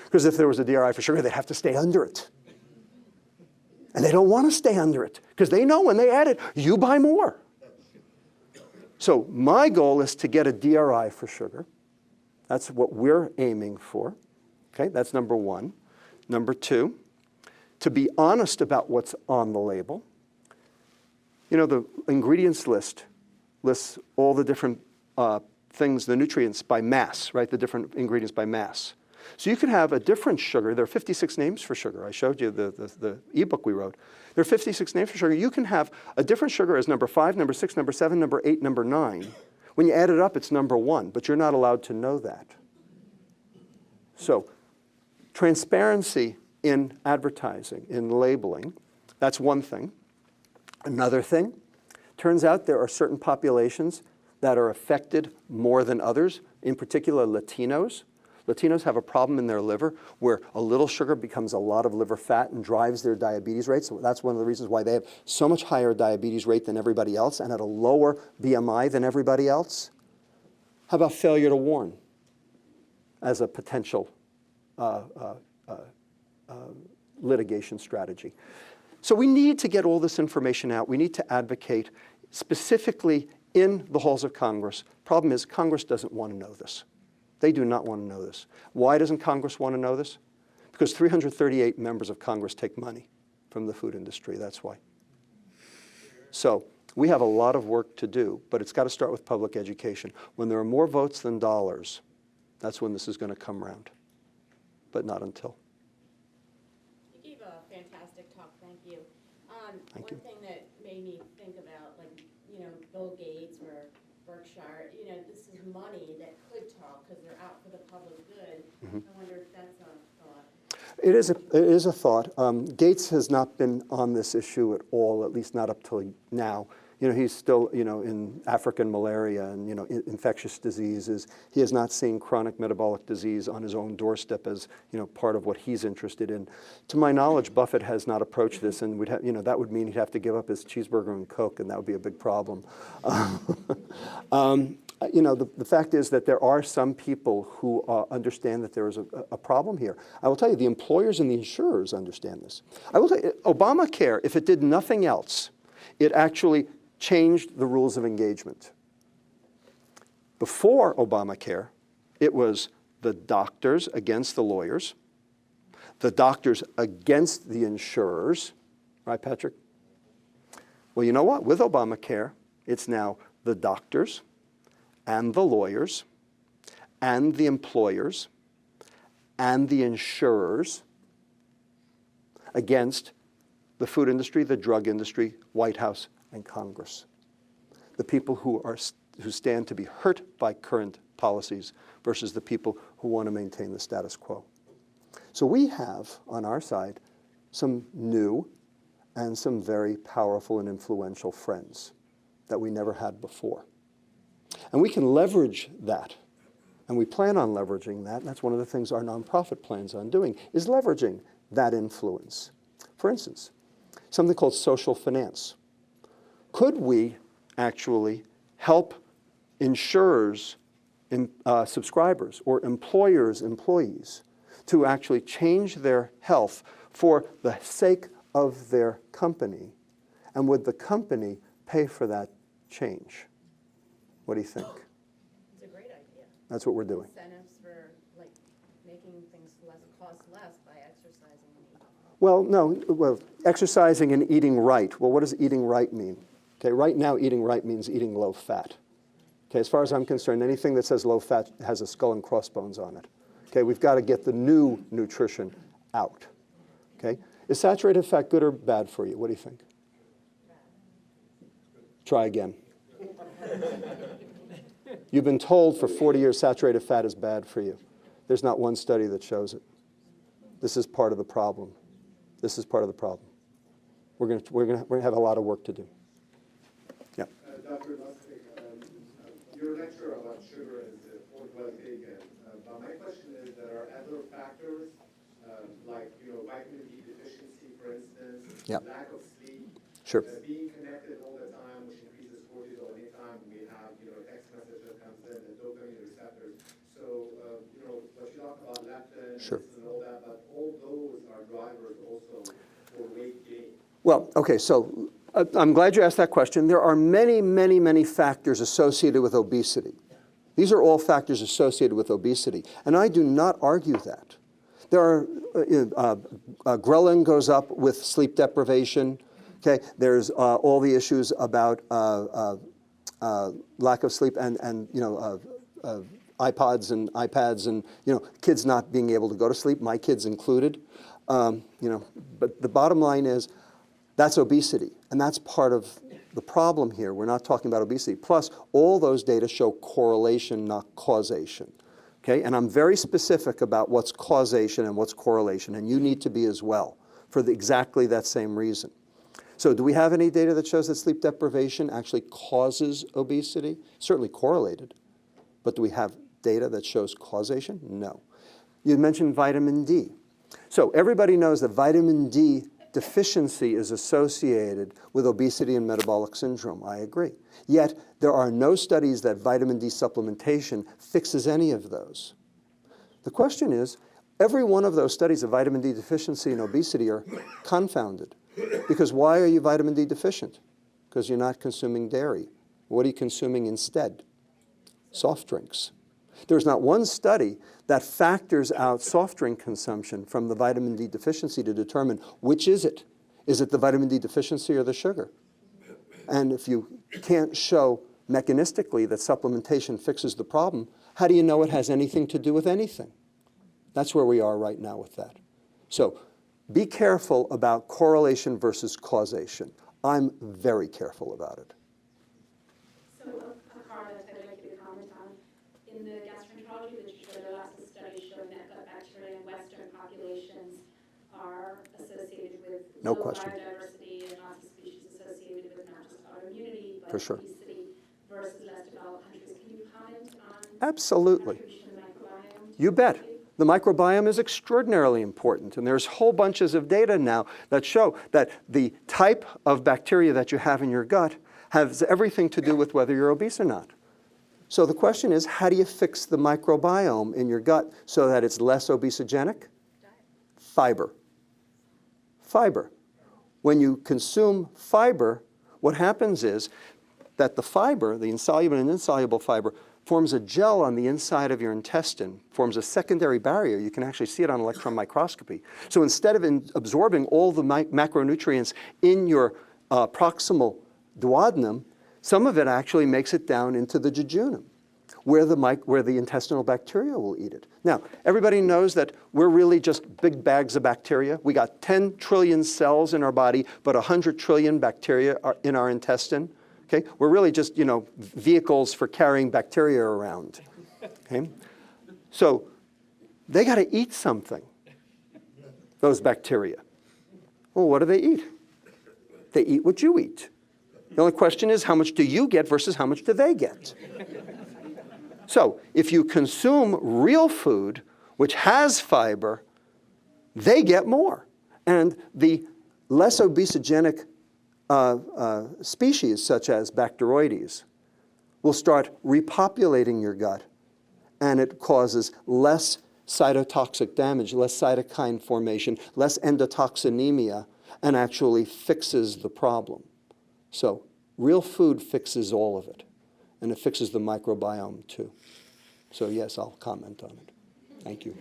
Because if there was a DRI for sugar, they'd have to stay under it. And they don't want to stay under it, because they know when they add it, you buy more. So my goal is to get a DRI for sugar. That's what we're aiming for. Okay, that's number one. Number two, to be honest about what's on the label. You know, the ingredients list lists all the different things, the nutrients by mass, right? The different ingredients by mass. So you could have a different sugar. There are 56 names for sugar. I showed you the ebook we wrote. There are 56 names for sugar. You can have a different sugar as number 5, number 6, number 7, number 8, number 9. When you add it up, it's number 1, but you're not allowed to know that. So transparency in advertising, in labeling, that's one thing. Another thing, turns out there are certain populations that are affected more than others, in particular Latinos. Latinos have a problem in their liver where a little sugar becomes a lot of liver fat and drives their diabetes rate. So that's one of the reasons why they have so much higher diabetes rate than everybody else and at a lower BMI than everybody else. How about failure to warn as a potential litigation strategy? So we need to get all this information out. We need to advocate specifically in the halls of Congress. Problem is, Congress doesn't want to know this. They do not want to know this. Why doesn't Congress want to know this? Because 338 members of Congress take money from the food industry. That's why. So we have a lot of work to do, but it's got to start with public education. When there are more votes than dollars, that's when this is going to come around, but not until. You gave a fantastic talk. Thank you. Thank you. One thing that made me think about, like, Bill Gates or Berkshire, this is money that could talk because they're out for the public good. I wonder if that's a thought. It is a thought. Gates has not been on this issue at all, at least not up till now. He's still, in African malaria and, infectious diseases. He has not seen chronic metabolic disease on his own doorstep as, part of what he's interested in. To my knowledge, Buffett has not approached this, and that would mean he'd have to give up his cheeseburger and Coke, and that would be a big problem. The fact is that there are some people who understand that there is a problem here. I will tell you, the employers and the insurers understand this. I will tell you, Obamacare, if it did nothing else, it actually changed the rules of engagement. Before Obamacare, it was the doctors against the lawyers, the doctors against the insurers, right, Patrick? Well, you know what? With Obamacare, it's now the doctors and the lawyers and the employers and the insurers against the food industry, the drug industry, White House, and Congress. The people who stand to be hurt by current policies versus the people who want to maintain the status quo. So we have, on our side, some new and some very powerful and influential friends that we never had before. And we can leverage that, and we plan on leveraging that, and that's one of the things our nonprofit plans on doing, is leveraging that influence. For instance, something called social finance. Could we actually help insurers, subscribers, or employers, employees, to actually change their health for the sake of their company? And would the company pay for that change? What do you think? It's a great idea. That's what we're doing. Incentives for, making things cost less by exercising and eating. Well, no. Well, exercising and eating right. Well, what does eating right mean? Okay, right now, eating right means eating low fat. Okay, as far as I'm concerned, anything that says low fat has a skull and crossbones on it. Okay, we've got to get the new nutrition out. Okay, is saturated fat good or bad for you? What do you think? Try again. You've been told for 40 years saturated fat is bad for you. There's not one study that shows it. This is part of the problem. This is part of the problem. We're going to have a lot of work to do. Yeah. Dr. Lustig, your lecture about sugar is well taken. But my question is, there are other factors like vitamin D deficiency, for instance, lack of sleep, Sure. Being connected all the time, which increases cortisol. Anytime we have text message that comes in, the dopamine receptors. So what you talk about leptin and all that, but all those are drivers also for weight gain. Well, okay, so I'm glad you asked that question. There are many, many, many factors associated with obesity. These are all factors associated with obesity, and I do not argue that. There are, ghrelin goes up with sleep deprivation. Okay, there's all the issues about lack of sleep and iPods and iPads and kids not being able to go to sleep. My kids included. But the bottom line is that's obesity, and that's part of the problem here. We're not talking about obesity. Plus, all those data show correlation, not causation. Okay, and I'm very specific about what's causation and what's correlation, and you need to be as well for exactly that same reason. So do we have any data that shows that sleep deprivation actually causes obesity? Certainly correlated, but do we have data that shows causation? No. You mentioned vitamin D. So everybody knows that vitamin D deficiency is associated with obesity and metabolic syndrome. I agree. Yet there are no studies that vitamin D supplementation fixes any of those. The question is, every one of those studies of vitamin D deficiency and obesity are confounded. Because why are you vitamin D deficient? Because you're not consuming dairy. What are you consuming instead? Soft drinks. There's not one study that factors out soft drink consumption from the vitamin D deficiency to determine which is it. Is it the vitamin D deficiency or the sugar? And if you can't show mechanistically that supplementation fixes the problem, how do you know it has anything to do with anything? That's where we are right now with that. So be careful about correlation versus causation. I'm very careful about it. So a part that I'd like you to comment on, in the gastroenterology literature, there are lots of studies showing that gut bacteria in Western populations are associated with No low question. biodiversity and lots of species associated with not just autoimmunity, but For sure. obesity versus less developed countries. Can you comment on Absolutely. contribution to the microbiome? You bet. The microbiome is extraordinarily important, and there's whole bunches of data now that show that the type of bacteria that you have in your gut has everything to do with whether you're obese or not. So the question is, how do you fix the microbiome in your gut so that it's less obesogenic? Fiber. Fiber. When you consume fiber, what happens is that the fiber, the insoluble and insoluble fiber, forms a gel on the inside of your intestine, forms a secondary barrier. You can actually see it on electron microscopy. So instead of absorbing all the macronutrients in your proximal duodenum, some of it actually makes it down into the jejunum, where the intestinal bacteria will eat it. Now, everybody knows that we're really just big bags of bacteria. We got 10 trillion cells in our body, but 100 trillion bacteria are in our intestine. Okay? We're really just, vehicles for carrying bacteria around. Okay? So they got to eat something, those bacteria. Well, what do they eat? They eat what you eat. The only question is, how much do you get versus how much do they get? So if you consume real food, which has fiber, they get more. And the less obesogenic species, such as Bacteroides, will start repopulating your gut, and it causes less cytotoxic damage, less cytokine formation, less endotoxinemia, and actually fixes the problem. So real food fixes all of it, and it fixes the microbiome too. So yes, I'll comment on it. Thank you.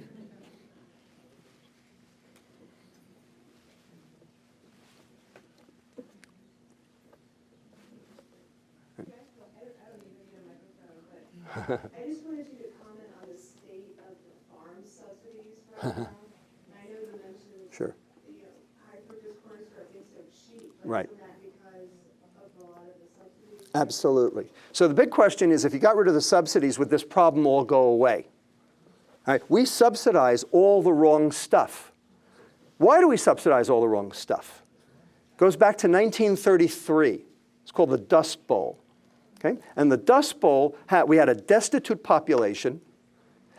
I just wanted you to comment on the state of the farm subsidies right now. I know you mentioned Sure. high fructose corn syrup instead of sheep, but Right. isn't that because of a lot of the subsidies? Absolutely. So the big question is, if you got rid of the subsidies, would this problem all go away? All right, we subsidize all the wrong stuff. Why do we subsidize all the wrong stuff? It goes back to 1933. It's called the Dust Bowl. Okay? And the Dust Bowl, we had a destitute population,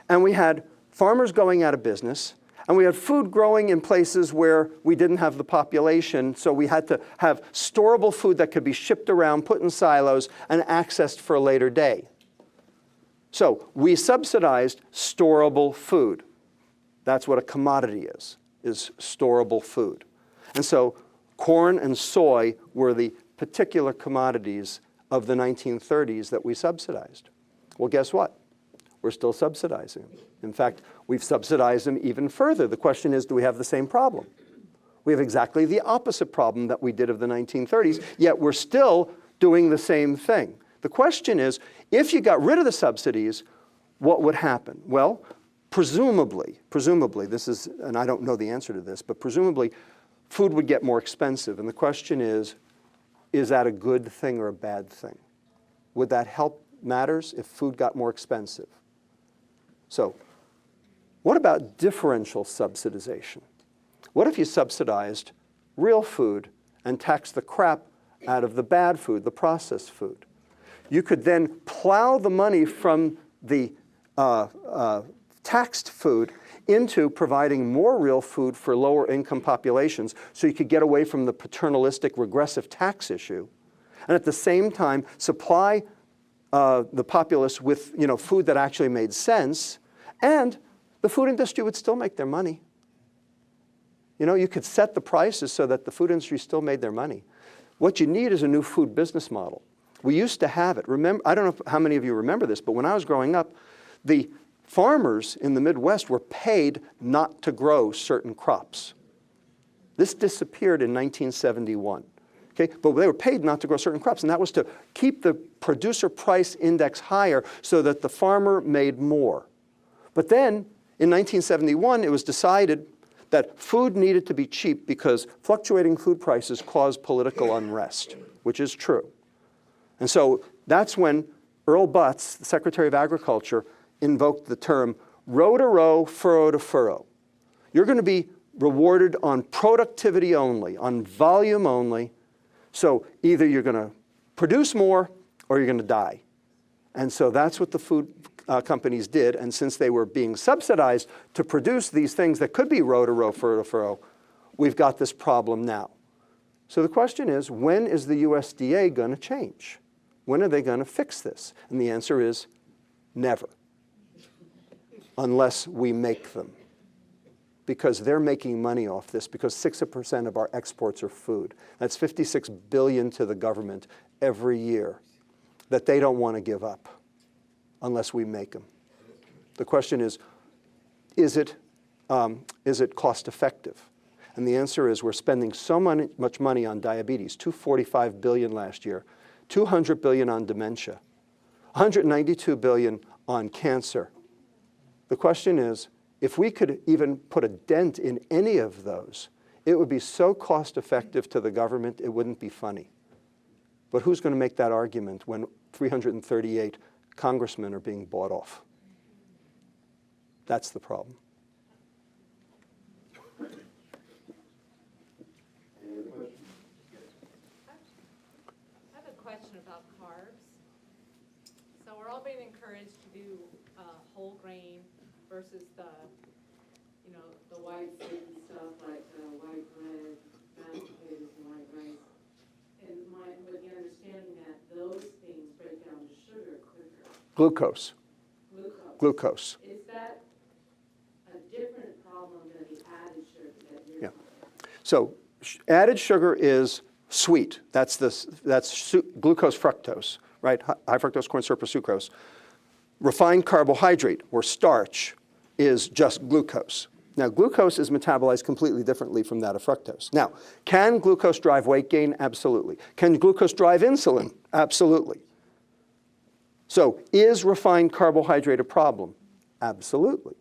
and we had farmers going out of business, and we had food growing in places where we didn't have the population, so we had to have storable food that could be shipped around, put in silos, and accessed for a later day. So we subsidized storable food. That's what a commodity is storable food. And so corn and soy were the particular commodities of the 1930s that we subsidized. Well, guess what? We're still subsidizing them. In fact, we've subsidized them even further. The question is, do we have the same problem? We have exactly the opposite problem that we did of the 1930s, yet we're still doing the same thing. The question is, if you got rid of the subsidies, what would happen? Well, presumably, this is, and I don't know the answer to this, but presumably food would get more expensive. And the question is that a good thing or a bad thing? Would that help matters if food got more expensive? So what about differential subsidization? What if you subsidized real food and taxed the crap out of the bad food, the processed food? You could then plow the money from the taxed food into providing more real food for lower income populations so you could get away from the paternalistic regressive tax issue, and at the same time supply the populace with food that actually made sense, and the food industry would still make their money. You could set the prices so that the food industry still made their money. What you need is a new food business model. We used to have it. Remember, I don't know how many of you remember this, but when I was growing up, the farmers in the Midwest were paid not to grow certain crops. This disappeared in 1971. Okay? But they were paid not to grow certain crops, and that was to keep the producer price index higher so that the farmer made more. But then, in 1971, it was decided that food needed to be cheap because fluctuating food prices caused political unrest, which is true. And so that's when Earl Butz, the Secretary of Agriculture, invoked the term row to row, furrow to furrow. You're going to be rewarded on productivity only, on volume only. So either you're going to produce more or you're going to die. And so that's what the food companies did. And since they were being subsidized to produce these things that could be row to row, furrow to furrow, we've got this problem now. So the question is, when is the USDA going to change? When are they going to fix this? And the answer is never, unless we make them. Because they're making money off this, because 6% of our exports are food. That's $56 billion to the government every year that they don't want to give up unless we make them. The question is it cost effective? And the answer is we're spending so much money on diabetes, $245 billion last year, $200 billion on dementia, $192 billion on cancer. The question is, if we could even put a dent in any of those, it would be so cost effective to the government, it wouldn't be funny. But who's going to make that argument when 338 congressmen are being bought off? That's the problem. I have a question about carbs. So we're all being encouraged to do whole grain versus the white seed stuff like white bread, mashed potatoes, and white rice. And with the understanding that those things break down to sugar quicker. Glucose. Glucose. Is that a different problem than the added sugar that you're talking about? So added sugar is sweet. That's glucose fructose, right? High fructose corn syrup or sucrose. Refined carbohydrate or starch is just glucose. Now, glucose is metabolized completely differently from that of fructose. Now, can glucose drive weight gain? Absolutely. Can glucose drive insulin? Absolutely. So is refined carbohydrate a problem? Absolutely.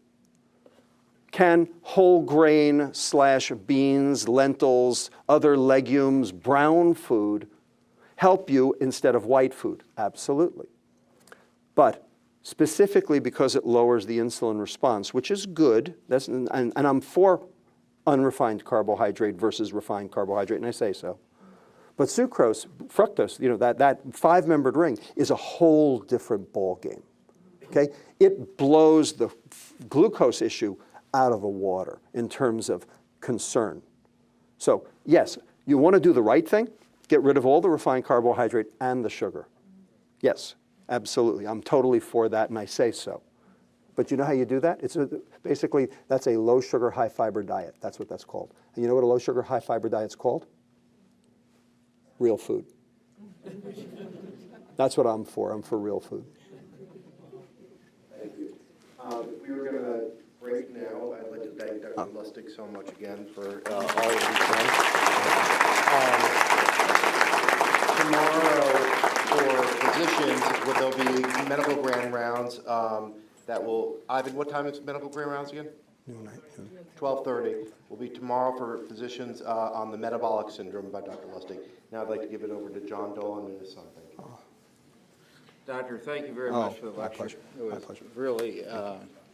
Can whole grain / beans, lentils, other legumes, brown food help you instead of white food? Absolutely. But specifically because it lowers the insulin response, which is good, and I'm for unrefined carbohydrate versus refined carbohydrate, and I say so. But sucrose, fructose, that five-membered ring is a whole different ballgame. Okay? It blows the glucose issue out of the water in terms of concern. So yes, you want to do the right thing, get rid of all the refined carbohydrate and the sugar. Yes, absolutely. I'm totally for that, and I say so. But you know how you do that? Basically, that's a low-sugar, high-fiber diet. That's what that's called. And you know what a low-sugar, high-fiber diet's called? Real food. That's what I'm for. I'm for real food. Thank you. you're going to break now, I'd like to thank Dr. Lustig so much again for all of he's done. Tomorrow, for physicians, there'll be medical grand rounds that will, Ivan, what time is medical grand rounds again? 12:30 will be tomorrow for physicians on the metabolic syndrome by Dr. Lustig. Now I'd like to give it over to John Dolan and his son. Thank you. Doctor, thank you very much for the my lecture. pleasure. It My was pleasure. really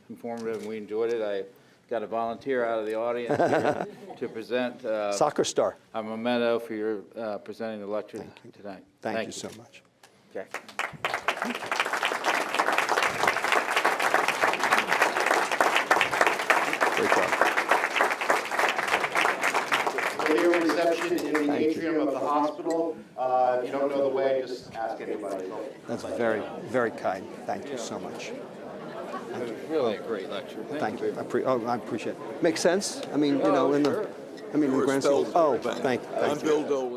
informative, and we enjoyed it. I got a volunteer out of the audience here to present Soccer star. a memento for your presenting the lecture tonight. Thank you so much. Okay. Great job. We'll hear a reception in the atrium of the hospital. If you don't know the way, just ask anybody. That's very, very kind. Thank you so much. It was really a great lecture. Thank you. I appreciate it. Makes sense? I mean, you know, in the, I mean, in the grand scheme. Oh, thank you. I'm Bill Dolan.